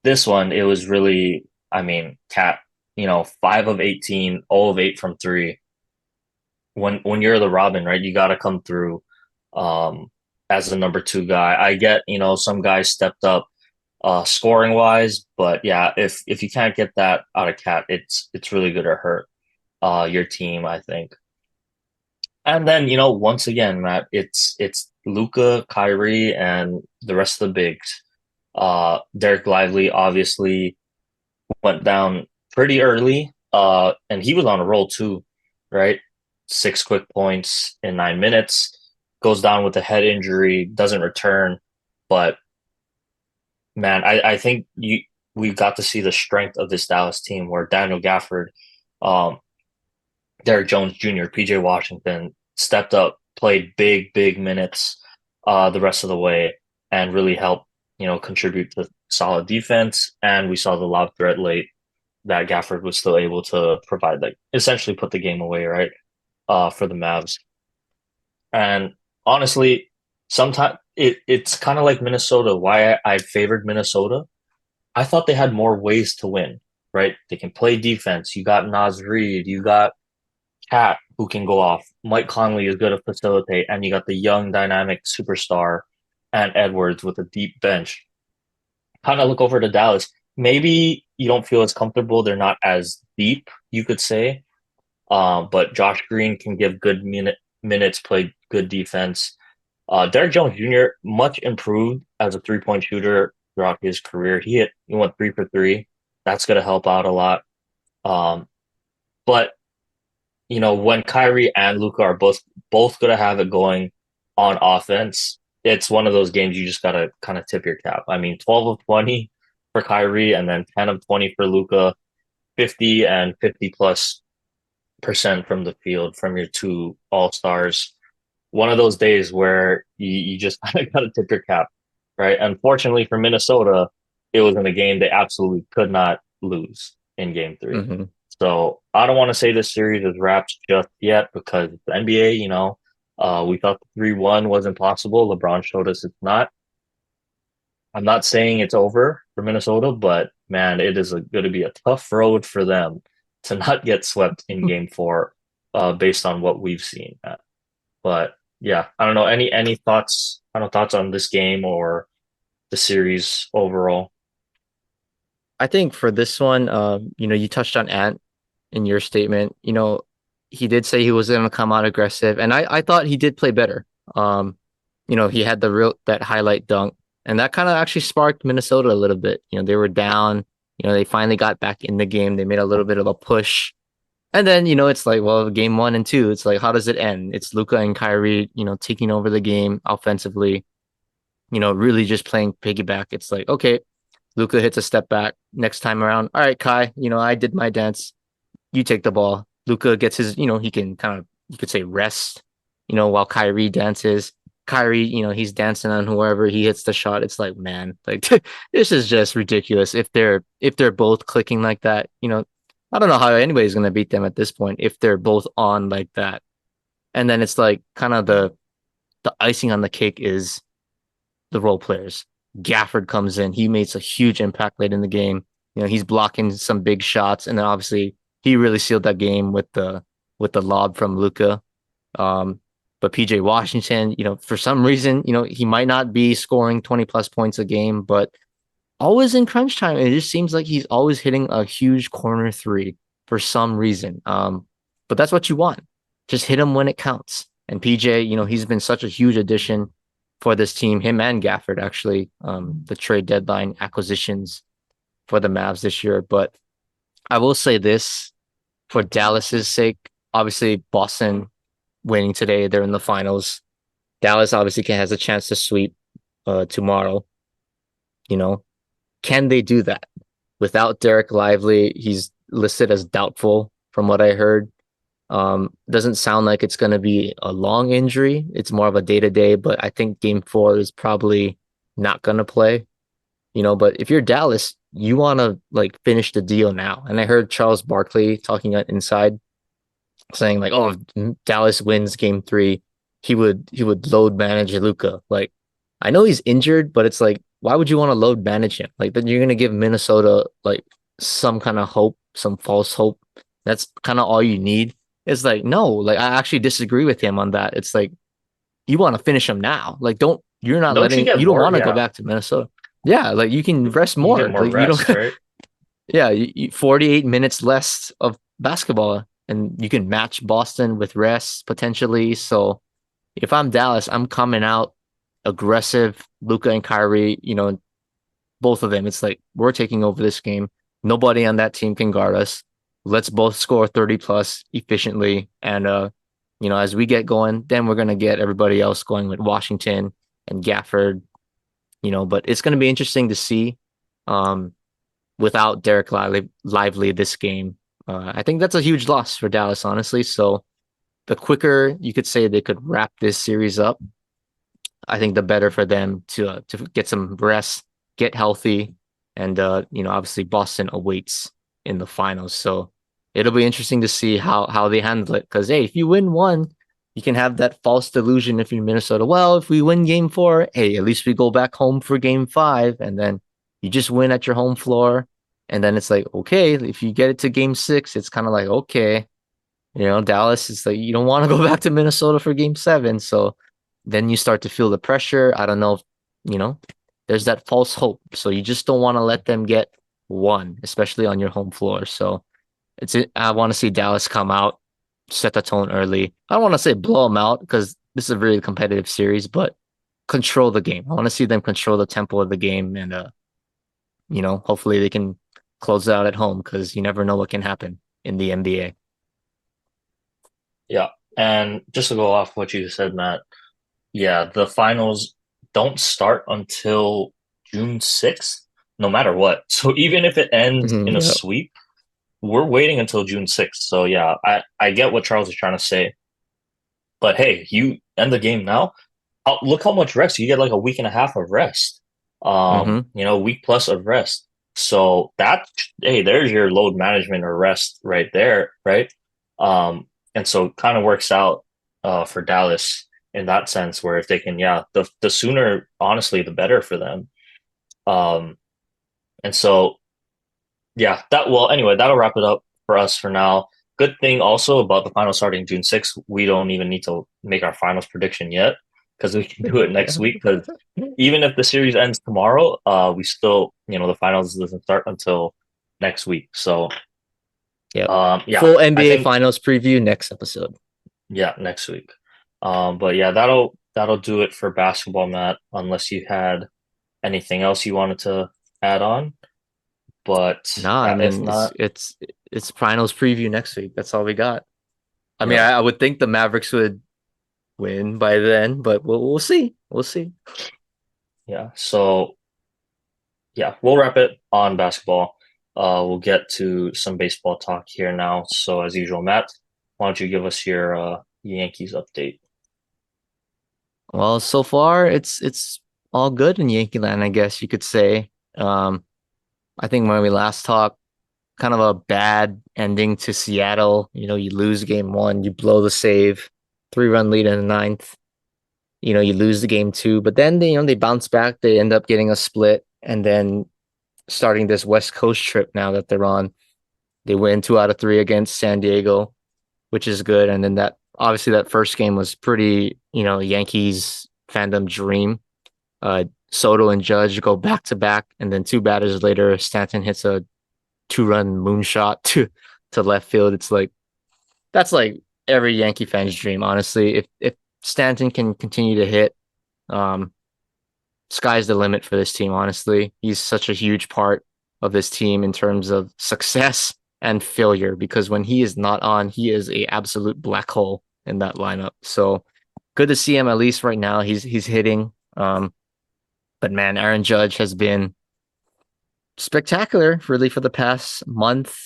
[SPEAKER 1] this one it was really, I mean, Cat, 5 of 18, 0 of 8 from three. When you're the Robin, right, you got to come through um, as the number two guy. I get, some guys stepped up scoring wise, but yeah, if you can't get that out of Cat, it's really gonna hurt your team, I think. And then, once again, Matt, it's Luca, Kyrie, and the rest of the bigs. Derek Lively obviously went down pretty early, and he was on a roll too, right? 6 quick points in 9 minutes, goes down with a head injury, doesn't return. But man, I think we got to see the strength of this Dallas team where Daniel Gafford, um, Derek Jones Jr., PJ Washington stepped up, played big, big minutes the rest of the way, and really helped, contribute to solid defense. And we saw the lob threat late that Gafford was still able to provide, like essentially put the game away, right? For the Mavs. And honestly, sometimes it's kind of like Minnesota. Why I favored Minnesota. I thought they had more ways to win, right? They can play defense. You got Naz Reid, you got Cat who can go off. Mike Conley is good to facilitate, and you got the young dynamic superstar and Edwards with a deep bench. Kind of look over to Dallas. Maybe you don't feel as comfortable. They're not as deep, you could say. But Josh Green can give good minutes, play good defense. Derek Jones Jr. much improved as a 3-point shooter throughout his career. He went 3 for 3. That's going to help out a lot. Um, but when Kyrie and Luka are both going to have it going on offense, it's one of those games you just got to kind of tip your cap. I mean, 12 of 20 for Kyrie, and then 10 of 20 for Luka, 50 and 50 plus percent from the field from your two all stars. One of those days where you just got to tip your cap, right? Unfortunately for Minnesota, it was in a game they absolutely could not lose in game three.
[SPEAKER 2] Hmm.
[SPEAKER 1] So I don't want to say this series is wrapped just yet because the NBA, we thought the 3-1 was impossible. LeBron showed us it's not. I'm not saying it's over for Minnesota, but man, it is going to be a tough road for them to not get swept in game four, based on what we've seen. But yeah, I don't know. Any thoughts? Final thoughts on this game or the series overall?
[SPEAKER 2] I think for this one, you touched on Ant in your statement. He did say he was going to come out aggressive, and I thought he did play better. He had that highlight dunk, and that kind of actually sparked Minnesota a little bit. They were down. They finally got back in the game. They made a little bit of a push, and then it's like, well, game one and two, it's like, how does it end? It's Luka and Kyrie, taking over the game offensively. Really just playing piggyback. It's like, okay, Luka hits a step back next time around. All right, Kai, I did my dance. You take the ball. Luka gets his, he can kind of, you could say, rest, while Kyrie dances. Kyrie, he's dancing on whoever he hits the shot. It's like, man, like this is just ridiculous. If they're both clicking like that, I don't know how anybody's gonna beat them at this point if they're both on like that. And then it's like kind of the icing on the cake is the role players. Gafford comes in. He makes a huge impact late in the game. He's blocking some big shots, and then obviously he really sealed that game with the lob from Luka. Um, but PJ Washington, for some reason, he might not be scoring 20 plus points a game, but always in crunch time, it just seems like he's always hitting a huge corner three for some reason. But that's what you want. Just hit him when it counts. And PJ, he's been such a huge addition for this team, him and Gafford, actually, the trade deadline acquisitions for the Mavs this year. But I will say this for Dallas's sake, obviously Boston winning today, they're in the finals. Dallas obviously has a chance to sweep tomorrow. You know, can they do that without Derek Lively? He's listed as doubtful from what I heard. Doesn't sound like it's going to be a long injury. It's more of a day to day, but I think game 4 is probably not going to play. But if you're Dallas, you want to like finish the deal now. And I heard Charles Barkley talking inside saying like, "Oh, if Dallas wins game 3, he would load manage Luka." Like, I know he's injured, but it's like, why would you want to load manage him? Like, then you're gonna give Minnesota like some kind of hope, some false hope. That's kind of all you need. It's like, no, like I actually disagree with him on that. It's like you want to finish him now. Like,
[SPEAKER 1] Don't you get
[SPEAKER 2] you don't
[SPEAKER 1] more?
[SPEAKER 2] want to go
[SPEAKER 1] Yeah,
[SPEAKER 2] back to Minnesota. Yeah, like you can rest
[SPEAKER 1] you get
[SPEAKER 2] more.
[SPEAKER 1] more
[SPEAKER 2] Like you don't.
[SPEAKER 1] rest, right?
[SPEAKER 2] Yeah, 48 minutes less of basketball, and you can match Boston with rest potentially. So if I'm Dallas, I'm coming out aggressive. Luka and Kyrie, both of them. It's like we're taking over this game. Nobody on that team can guard us. Let's both score 30 plus efficiently. And as we get going, then we're gonna get everybody else going with Washington and Gafford, but it's gonna be interesting to see. Um, Without Derek Lively this game. I think that's a huge loss for Dallas, honestly. So the quicker you could say they could wrap this series up, I think the better for them to get some rest, get healthy, and obviously Boston awaits in the finals. So it'll be interesting to see how they handle it. Because hey, if you win one, you can have that false delusion if you're Minnesota. Well, if we win game 4, hey, at least we go back home for game 5, and then you just win at your home floor. And then it's like, okay, if you get it to game 6, it's kind of like, okay, Dallas is like, you don't want to go back to Minnesota for game 7. So then you start to feel the pressure. I don't know if, you know, there's that false hope. So you just don't want to let them get one, especially on your home floor. So I want to see Dallas come out, set the tone early. I don't want to say blow them out because this is a really competitive series, but control the game. I want to see them control the tempo of the game and, hopefully they can close it out at home because you never know what can happen in the NBA.
[SPEAKER 1] Yeah. And just to go off what you said, Matt, yeah, the finals don't start until June 6th, no matter what. So even if it ends in a
[SPEAKER 2] Yeah.
[SPEAKER 1] sweep, we're waiting until June 6th. So yeah, I get what Charles is trying to say. But hey, you end the game now. Look how much rest you get, like a week and a half of rest.
[SPEAKER 2] hmm
[SPEAKER 1] Week plus of rest. So that hey, there's your load management or rest right there, right? And so it kind of works out for Dallas in that sense, where if they can, yeah, the sooner, honestly, the better for them. Um, and so yeah, that well, anyway, that'll wrap it up for us for now. Good thing also about the final starting June 6th, we don't even need to make our finals prediction yet because we can do it next week. Because even if the series ends tomorrow, we still, the finals doesn't start until next week. So,
[SPEAKER 2] Yep.
[SPEAKER 1] yeah,
[SPEAKER 2] Full
[SPEAKER 1] I
[SPEAKER 2] NBA
[SPEAKER 1] think
[SPEAKER 2] Finals preview next episode.
[SPEAKER 1] yeah, next week. But yeah, that'll do it for basketball, Matt. Unless you had anything else you wanted to add on, but
[SPEAKER 2] Nah, I
[SPEAKER 1] yeah, if
[SPEAKER 2] mean
[SPEAKER 1] not,
[SPEAKER 2] it's finals preview next week. That's all we got. I mean,
[SPEAKER 1] yeah,
[SPEAKER 2] I would think the Mavericks would win by then, but we'll see. We'll see.
[SPEAKER 1] yeah. So yeah, we'll wrap it on basketball. We'll get to some baseball talk here now. So as usual, Matt, why don't you give us your Yankees update?
[SPEAKER 2] Well, so far it's all good in Yankee land, I guess you could say. Um, I think when we last talked, kind of a bad ending to Seattle. You lose game 1, you blow the save, 3-run lead in the ninth. You lose the game two, but then they bounce back. They end up getting a split, and then starting this West Coast trip now that they're on, they win 2 out of 3 against San Diego, which is good. And then that obviously that first game was pretty, Yankees fandom dream. Soto and Judge go back to back, and then 2 batters later, Stanton hits a 2-run moonshot to left field. It's like that's like every Yankee fan's dream, honestly. If Stanton can continue to hit, um, sky's the limit for this team, honestly. He's such a huge part of this team in terms of success and failure because when he is not on, he is a absolute black hole in that lineup. So good to see him at least right now. He's hitting. But man, Aaron Judge has been spectacular really for the past month.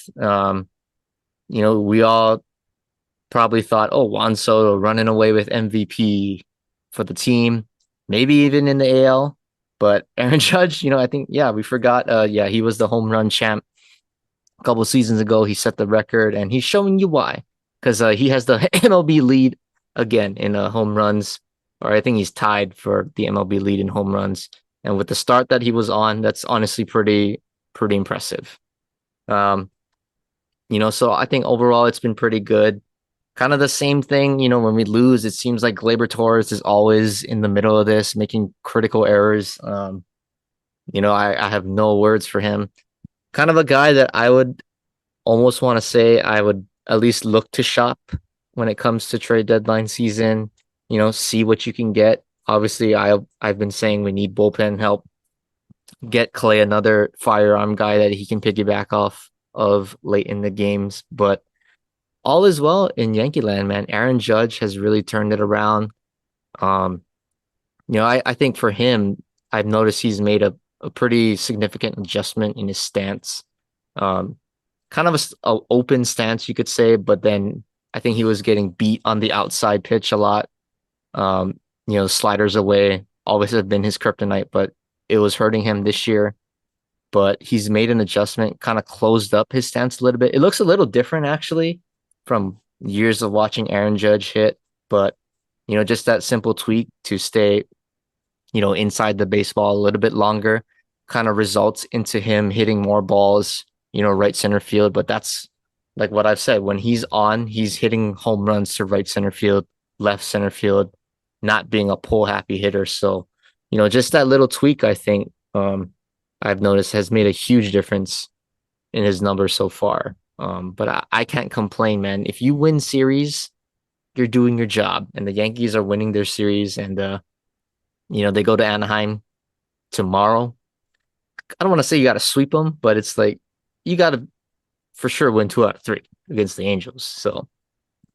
[SPEAKER 2] We all probably thought, oh, Juan Soto running away with MVP for the team, maybe even in the AL. But Aaron Judge, I think, yeah, we forgot. Yeah, he was the home run champ a couple of seasons ago. He set the record, and he's showing you why. Because he has the MLB lead again in home runs, or I think he's tied for the MLB lead in home runs. And with the start that he was on, that's honestly pretty impressive. So I think overall it's been pretty good. Kind of the same thing, when we lose, it seems like Gleyber Torres is always in the middle of this, making critical errors. I have no words for him. Kind of a guy that I would almost want to say I would at least look to shop when it comes to trade deadline season, see what you can get. Obviously, I've been saying we need bullpen help. Get Clay another firearm guy that he can piggyback off of late in the games. But all is well in Yankee land, man. Aaron Judge has really turned it around. I think for him, I've noticed he's made a pretty significant adjustment in his stance. Kind of a open stance, you could say, but then I think he was getting beat on the outside pitch a lot. Sliders away always have been his kryptonite, but it was hurting him this year. But he's made an adjustment, kind of closed up his stance a little bit. It looks a little different actually from years of watching Aaron Judge hit, but just that simple tweak to stay, inside the baseball a little bit longer kind of results into him hitting more balls, right center field. But that's like what I've said. When he's on, he's hitting home runs to right center field, left center field, not being a pull happy hitter. So, just that little tweak, I think, I've noticed has made a huge difference in his numbers so far. But I can't complain, man. If you win series, you're doing your job. And the Yankees are winning their series. And, they go to Anaheim tomorrow. I don't want to say you got to sweep them, but it's like you got to for sure win 2 out of 3 against the Angels. So,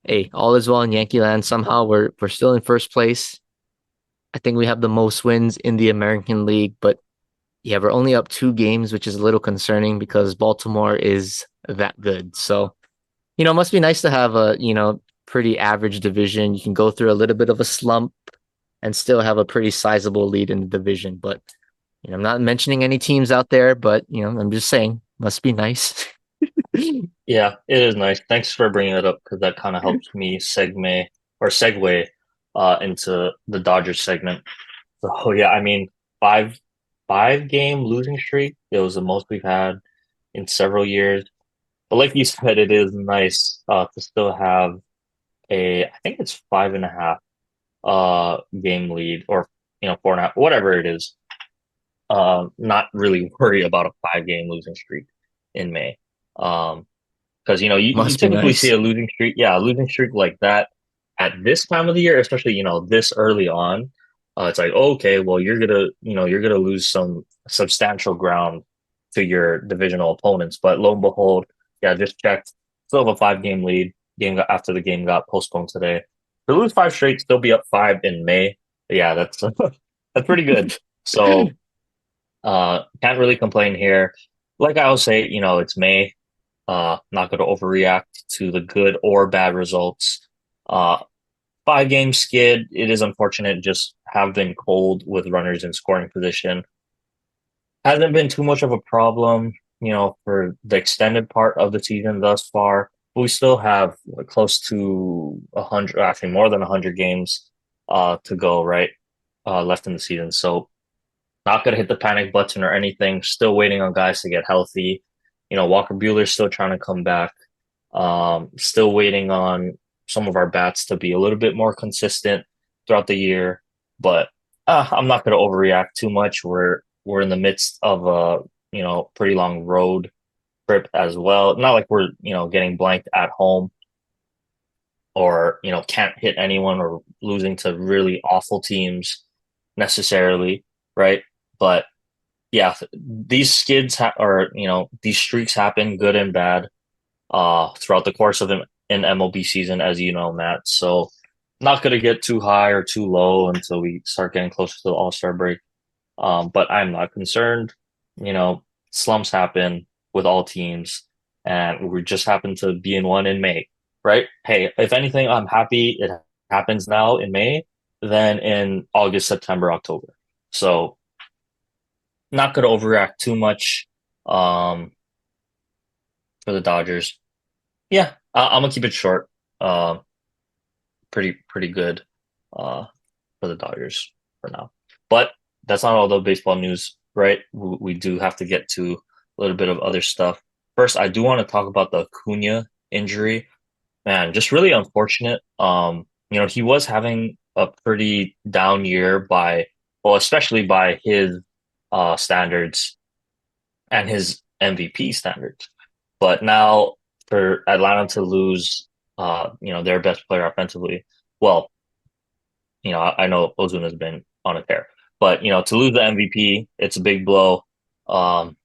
[SPEAKER 2] hey, all is well in Yankee land. Somehow we're still in first place. I think we have the most wins in the American League, but yeah, we're only up 2 games, which is a little concerning because Baltimore is that good. So, it must be nice to have a, pretty average division. You can go through a little bit of a slump and still have a pretty sizable lead in the division. But, I'm not mentioning any teams out there, but, I'm just saying, must be nice.
[SPEAKER 1] Yeah, it is nice. Thanks for bringing it up because that kind of helps me segue into the Dodgers segment. So yeah, I mean, five game losing streak. It was the most we've had in several years. But like you said, it is nice to still have I think it's 5.5 game lead or 4.5, whatever it is. Not really worry about a 5 game losing streak in May. Because you
[SPEAKER 2] Must be
[SPEAKER 1] typically see
[SPEAKER 2] nice.
[SPEAKER 1] a losing streak like that at this time of the year, especially this early on. It's like, okay, well, you're gonna lose some substantial ground to your divisional opponents. But lo and behold, yeah, just checked, still have a 5 game lead. After the game got postponed today, to lose 5 straight, still be up 5 in May. Yeah, that's that's pretty good. So can't really complain here. Like I always say, it's May. Not going to overreact to the good or bad results. 5 game skid. It is unfortunate. Just have been cold with runners in scoring position. Hasn't been too much of a problem, for the extended part of the season thus far. But we still have close to 100, actually more than 100 games to go, right? Left in the season. So not gonna hit the panic button or anything. Still waiting on guys to get healthy. Walker Bueller's still trying to come back. Still waiting on some of our bats to be a little bit more consistent throughout the year. But I'm not gonna overreact too much. We're in the midst of a pretty long road trip as well. Not like we're getting blanked at home or can't hit anyone or losing to really awful teams necessarily, right? But yeah, these or these streaks happen, good and bad, throughout the course of an MLB season, as you know, Matt. So not gonna get too high or too low until we start getting closer to the All-Star break. But I'm not concerned. You know, slumps happen with all teams, and we just happen to be in one in May, right? Hey, if anything, I'm happy it happens now in May than in August, September, October. So not going to overreact too much for the Dodgers. Yeah, I'm gonna keep it short. Uh, pretty good for the Dodgers for now. But that's not all the baseball news, right? We do have to get to a little bit of other stuff. First, I do want to talk about the Acuna injury. Man, just really unfortunate. He was having a pretty down year well, especially by his standards and his MVP standards. But now for Atlanta to lose, their best player offensively, well, I know Ozuna's been on a tear, but to lose the MVP, it's a big blow. Um,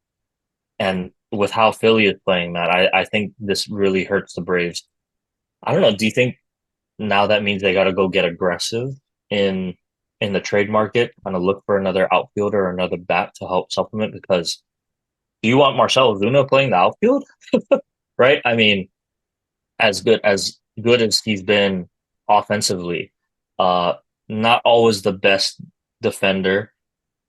[SPEAKER 1] and with how Philly is playing, Matt, I think this really hurts the Braves. I don't know. Do you think now that means they got to go get aggressive in in the trade market, kind of look for another outfielder or another bat to help supplement? Because do you want Marcell Ozuna playing the outfield? Right? I mean, as good as he's been offensively, uh, not always the best defender,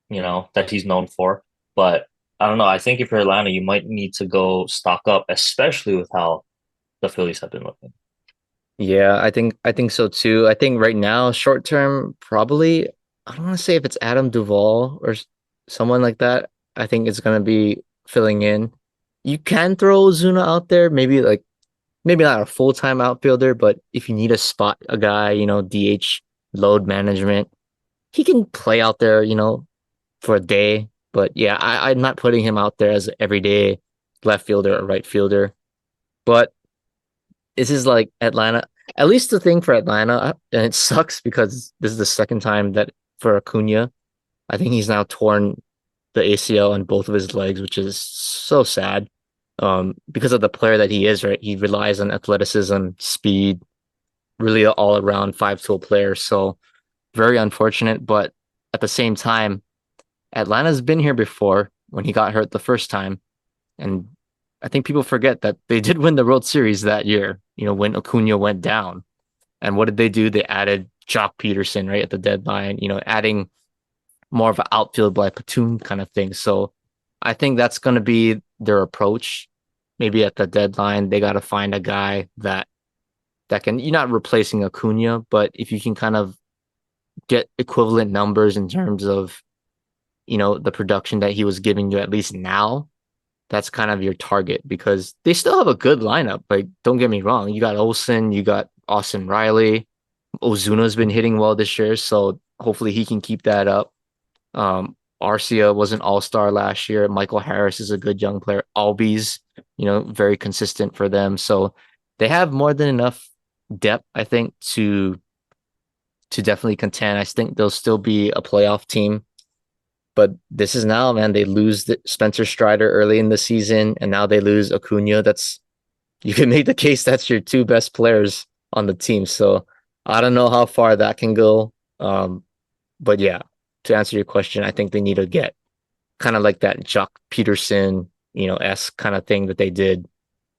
[SPEAKER 1] that he's known for. But I don't know. I think if you're Atlanta, you might need to go stock up, especially with how the Phillies have been looking.
[SPEAKER 2] Yeah, I think so too. I think right now, short term, probably I don't want to say if it's Adam Duvall or someone like that. I think it's gonna be filling in. You can throw Ozuna out there, maybe not a full-time outfielder, but if you need a spot, a guy, DH load management, he can play out there, for a day. But yeah, I'm not putting him out there as an everyday left fielder or right fielder. But this is like Atlanta. At least the thing for Atlanta, and it sucks because this is the second time that for Acuna, I think he's now torn the ACL on both of his legs, which is so sad. Because of the player that he is, right? He relies on athleticism, speed, really an all-around five-tool player. So very unfortunate, but at the same time, Atlanta's been here before when he got hurt the first time, and I think people forget that they did win the World Series that year. When Acuna went down, and what did they do? They added Jock Peterson right at the deadline. Adding more of an outfield by platoon kind of thing. So I think that's going to be their approach. Maybe at the deadline, they got to find a guy that can. You're not replacing Acuna, but if you can kind of get equivalent numbers in terms of the production that he was giving you at least now, that's kind of your target because they still have a good lineup. Like, don't get me wrong, you got Olsen, you got Austin Riley, Ozuna's been hitting well this year, so hopefully he can keep that up. Arcia was an all-star last year. Michael Harris is a good young player. Albies, very consistent for them. So they have more than enough depth, I think, to definitely contend. I think they'll still be a playoff team. But this is now, man. They lose Spencer Strider early in the season, and now they lose Acuna. You can make the case that's your two best players on the team. So I don't know how far that can go. But yeah, to answer your question, I think they need to get kind of like that Jock Peterson, S kind of thing that they did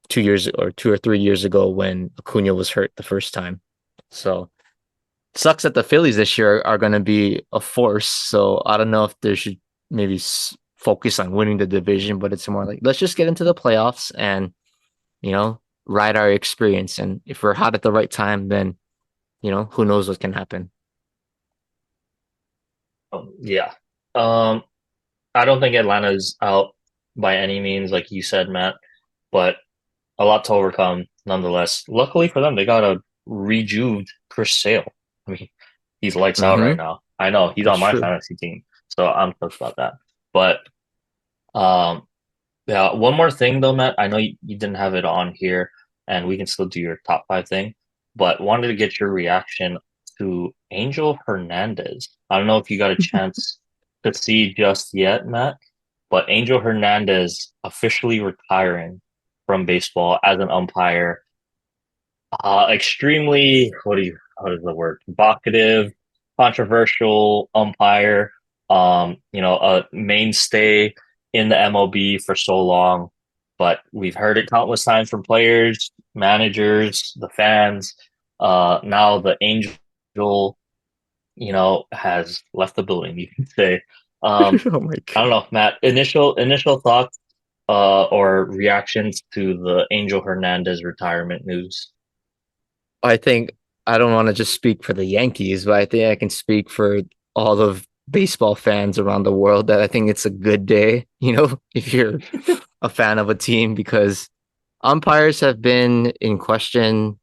[SPEAKER 2] 2 years or 2 or 3 years ago when Acuna was hurt the first time. So sucks that the Phillies this year are going to be a force. So I don't know if they should maybe focus on winning the division, but it's more like let's just get into the playoffs and ride our experience. And if we're hot at the right time, then who knows what can happen.
[SPEAKER 1] Yeah. Um, I don't think Atlanta's out by any means, like you said, Matt, but a lot to overcome nonetheless. Luckily for them, they got a rejuved Chris Sale. I mean, he's lights out right
[SPEAKER 2] Mm-hmm.
[SPEAKER 1] now. I know he's
[SPEAKER 2] That's
[SPEAKER 1] on my
[SPEAKER 2] true.
[SPEAKER 1] fantasy team, so I'm pissed about that. But um, yeah, one more thing though, Matt. I know you didn't have it on here, and we can still do your top five thing, but wanted to get your reaction to Angel Hernandez. I don't know if you got a chance to see just yet, Matt, but Angel Hernandez officially retiring from baseball as an umpire. Extremely, what is the word? Provocative, controversial umpire. A mainstay in the MLB for so long, but we've heard it countless times from players, managers, the fans. Now the Angel, has left the building, you can say. Um,
[SPEAKER 2] Oh my
[SPEAKER 1] I don't
[SPEAKER 2] God.
[SPEAKER 1] know, Matt. Initial thoughts, or reactions to the Angel Hernandez retirement news.
[SPEAKER 2] I think I don't want to just speak for the Yankees, but I think I can speak for all of baseball fans around the world that I think it's a good day, if you're a fan of a team, because umpires have been in question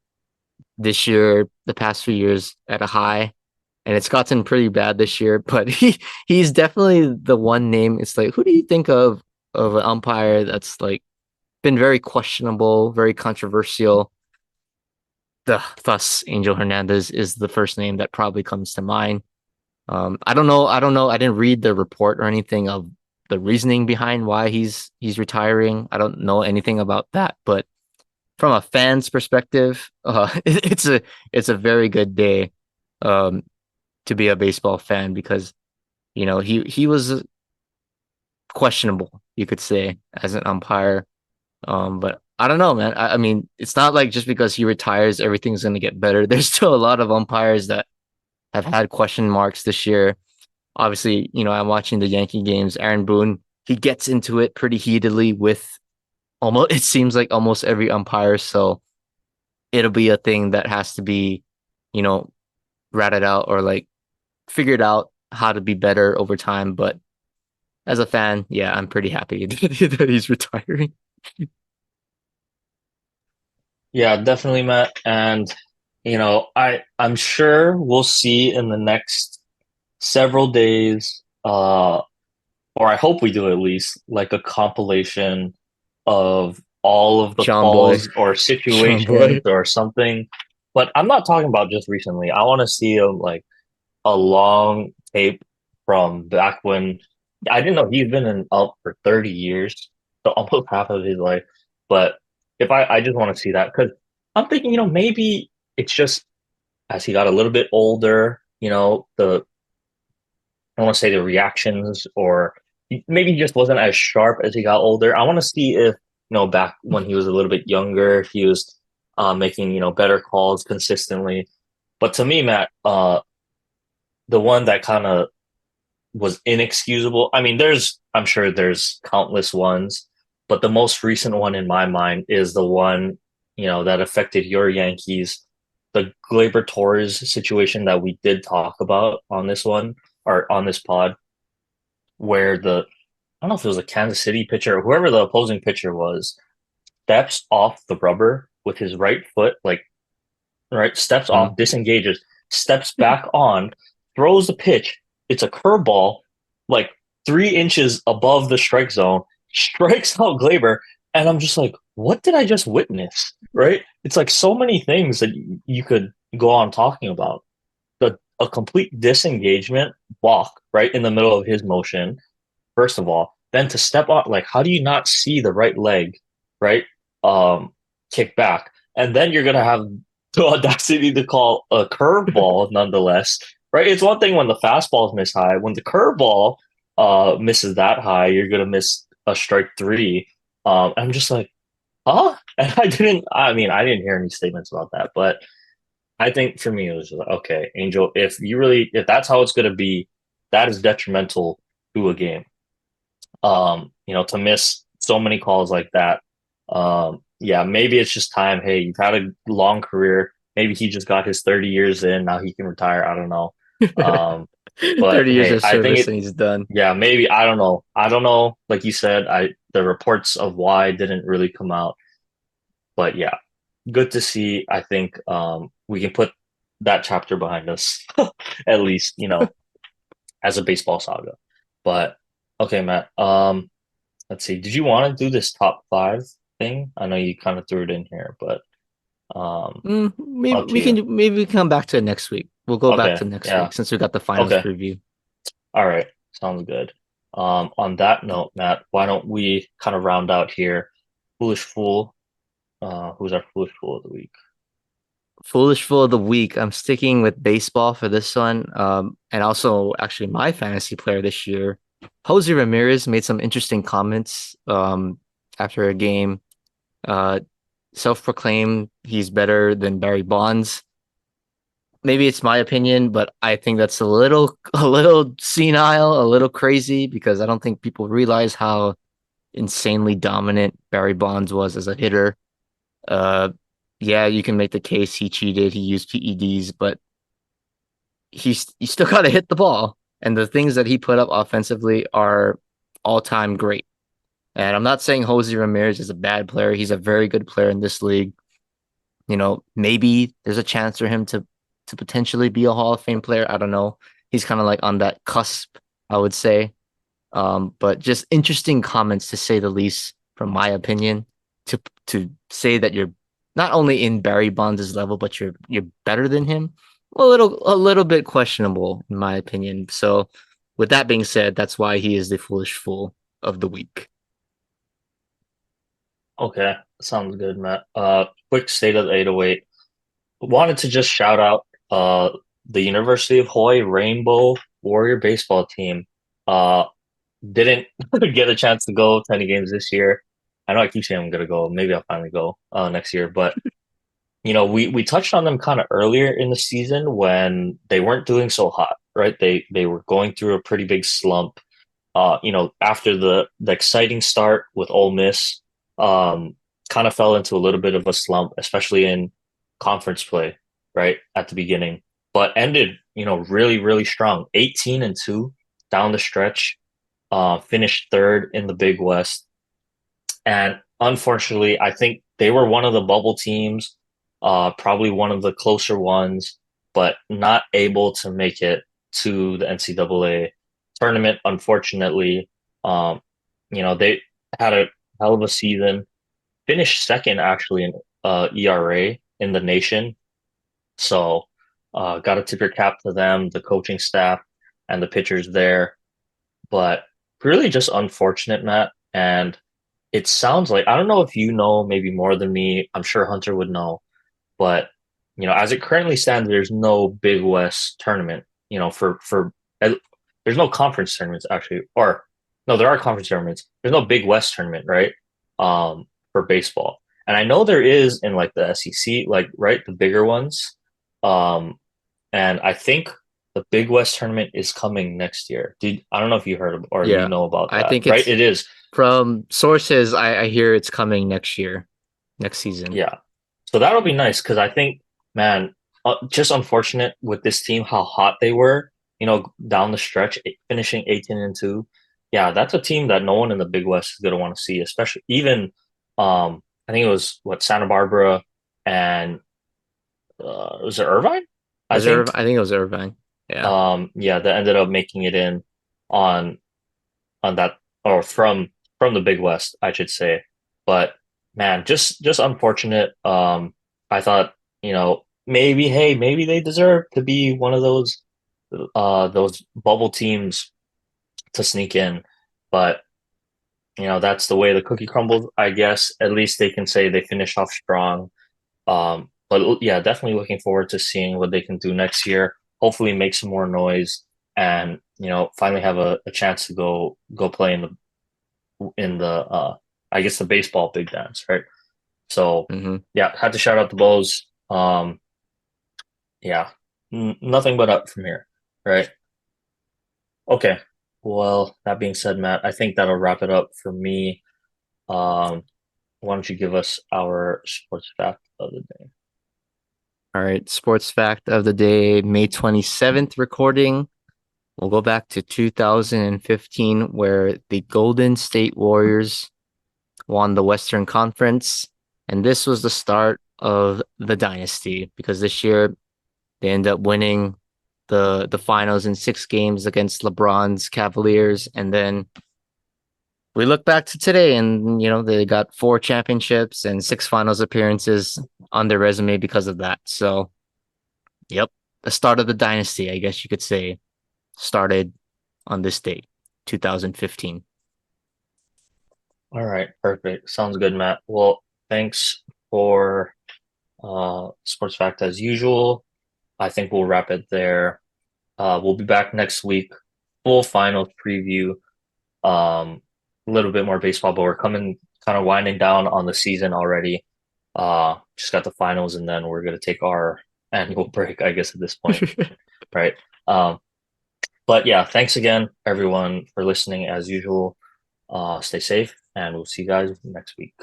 [SPEAKER 2] this year, the past few years at a high, and it's gotten pretty bad this year. But he's definitely the one name. It's like, who do you think of an umpire that's like been very questionable, very controversial? Thus, Angel Hernandez is the first name that probably comes to mind. I don't know. I don't know. I didn't read the report or anything of the reasoning behind why he's retiring. I don't know anything about that, but from a fan's perspective, it's a very good day um, to be a baseball fan because he was questionable, you could say, as an umpire. But I don't know, man. I mean, it's not like just because he retires, everything's going to get better. There's still a lot of umpires that have had question marks this year. Obviously, I'm watching the Yankee games. Aaron Boone, he gets into it pretty heatedly with almost, it seems like almost every umpire. So it'll be a thing that has to be, you know, ratted out or like figured out how to be better over time. But as a fan, yeah, I'm pretty happy that he's retiring.
[SPEAKER 1] Yeah, definitely, Matt. And I'm sure we'll see in the next several days, or I hope we do at least, like a compilation of all of the
[SPEAKER 2] Sean Boy,
[SPEAKER 1] calls or
[SPEAKER 2] Sean
[SPEAKER 1] situations
[SPEAKER 2] Boy.
[SPEAKER 1] or something. But I'm not talking about just recently. I want to see like a long tape from back when I didn't know he's been in up for 30 years, so almost half of his life. But if I just want to see that because I'm thinking, maybe it's just as he got a little bit older, I don't want to say the reactions or maybe he just wasn't as sharp as he got older. I want to see if, back when he was a little bit younger, he was making, better calls consistently. But to me, Matt, the one that kind of was inexcusable. I mean, I'm sure there's countless ones, but the most recent one in my mind is the one, that affected your Yankees, the Gleyber Torres situation that we did talk about on this one or on this pod, where I don't know if it was a Kansas City pitcher or whoever the opposing pitcher was, steps off the rubber with his right foot, like right, steps
[SPEAKER 2] Mm.
[SPEAKER 1] off, disengages, steps back on, throws the pitch. It's a curveball, like 3 inches above the strike zone, strikes out Glaber, and I'm just like, what did I just witness? Right? It's like so many things that you could go on talking about. A complete disengagement walk right in the middle of his motion, first of all. Then to step on, like, how do you not see the right leg, right? Um, Kick back. And then you're gonna have the audacity to call a curveball nonetheless, right? It's one thing when the fastballs miss high. When the curveball misses that high, you're gonna miss a strike three. I'm just like, huh? And I didn't hear any statements about that, but I think for me it was just like, okay, Angel, if that's how it's gonna be, that is detrimental to a game. To miss so many calls like that. Yeah, maybe it's just time. Hey, you've had a long career. Maybe he just got his 30 years in. Now he can retire. I don't know. Um, But
[SPEAKER 2] 30 years
[SPEAKER 1] hey,
[SPEAKER 2] of
[SPEAKER 1] I think
[SPEAKER 2] service
[SPEAKER 1] it.
[SPEAKER 2] and he's done.
[SPEAKER 1] Yeah, maybe I don't know. I don't know. Like you said, I the reports of why didn't really come out. But yeah, good to see. I think we can put that chapter behind us at least, as a baseball saga. But okay, Matt. Let's see. Did you want to do this top five thing? I know you kind of threw it in here, but
[SPEAKER 2] Maybe
[SPEAKER 1] up to you.
[SPEAKER 2] maybe we can come back to it next week. We'll go back
[SPEAKER 1] Okay.
[SPEAKER 2] to next
[SPEAKER 1] Yeah.
[SPEAKER 2] week since we got the finals
[SPEAKER 1] Okay.
[SPEAKER 2] preview.
[SPEAKER 1] All right. Sounds good. On that note, Matt, why don't we kind of round out here? Foolish fool. Who's our foolish fool of the week?
[SPEAKER 2] Foolish fool of the week. I'm sticking with baseball for this one. And also actually my fantasy player this year, Jose Ramirez made some interesting comments after a game. Uh, self-proclaimed he's better than Barry Bonds. Maybe it's my opinion, but I think that's a little senile, a little crazy because I don't think people realize how insanely dominant Barry Bonds was as a hitter. Uh, yeah, you can make the case he cheated, he used PEDs, but he still got to hit the ball. And the things that he put up offensively are all time great. And I'm not saying Jose Ramirez is a bad player. He's a very good player in this league. Maybe there's a chance for him to potentially be a Hall of Fame player. I don't know. He's kind of like on that cusp, I would say. But just interesting comments to say the least, from my opinion, to say that you're not only in Barry Bonds' level, but you're better than him. A little bit questionable, in my opinion. So, with that being said, that's why he is the foolish fool of the week.
[SPEAKER 1] Okay, sounds good, Matt. Quick state of the 808. Wanted to just shout out the University of Hawaii Rainbow Warrior baseball team. Uh, didn't get a chance to go to any games this year. I know I keep saying I'm gonna go. Maybe I'll finally go next year. But we touched on them kind of earlier in the season when they weren't doing so hot, right? They were going through a pretty big slump. After the exciting start with Ole Miss, kind of fell into a little bit of a slump, especially in conference play, right at the beginning, but ended, really, really strong, 18-2 down the stretch, finished third in the Big West, and unfortunately, I think they were one of the bubble teams, probably one of the closer ones, but not able to make it to the NCAA tournament. Unfortunately, they had a hell of a season, finished second actually in ERA in the nation. So, got to tip your cap to them, the coaching staff, and the pitchers there. But really, just unfortunate, Matt. And it sounds like, I don't know if you know maybe more than me. I'm sure Hunter would know, but as it currently stands, there's no Big West tournament. There's no conference tournaments actually, or no, there are conference tournaments. There's no Big West tournament, right? For baseball, and I know there is in like the SEC, like right, the bigger ones. Um, and I think the Big West tournament is coming next year. I don't know if you heard of, or you
[SPEAKER 2] Yeah,
[SPEAKER 1] know about
[SPEAKER 2] I
[SPEAKER 1] that,
[SPEAKER 2] think
[SPEAKER 1] right?
[SPEAKER 2] it's
[SPEAKER 1] It is.
[SPEAKER 2] from sources. I hear it's coming next year, next season.
[SPEAKER 1] Yeah. So that'll be nice because I think, man, just unfortunate with this team how hot they were, down the stretch, finishing 18-2. Yeah, that's a team that no one in the Big West is going to want to see, especially even, I think it was what, Santa Barbara and was it Irvine? I think.
[SPEAKER 2] I think it was Irvine. Yeah.
[SPEAKER 1] Yeah, that ended up making it in on that, or from the Big West, I should say. But man, just unfortunate. I thought, maybe, hey, maybe they deserve to be one of those bubble teams to sneak in. But that's the way the cookie crumbled, I guess. At least they can say they finished off strong. But yeah, definitely looking forward to seeing what they can do next year. Hopefully make some more noise and, finally have a chance to go play in the I guess the baseball big dance, right? So
[SPEAKER 2] Hmm.
[SPEAKER 1] yeah, had to shout out the Bows. Yeah, nothing but up from here, right? Okay. Well, that being said, Matt, I think that'll wrap it up for me. Um, why don't you give us our sports fact of the day?
[SPEAKER 2] All right. Sports fact of the day, May 27th recording. We'll go back to 2015, where the Golden State Warriors won the Western Conference. And this was the start of the dynasty because this year they end up winning the finals in 6 games against LeBron's Cavaliers. And then we look back to today and they got 4 championships and 6 finals appearances on their resume because of that. So, yep, the start of the dynasty, I guess you could say, started on this date, 2015.
[SPEAKER 1] All right, perfect. Sounds good, Matt. Well, thanks for sports fact as usual. I think we'll wrap it there. We'll be back next week, full finals preview. A little bit more baseball, but we're coming kind of winding down on the season already. Just got the finals, and then we're gonna take our annual break, I guess, at this point, right? Um, but yeah, thanks again, everyone, for listening as usual. Stay safe, and we'll see you guys next week.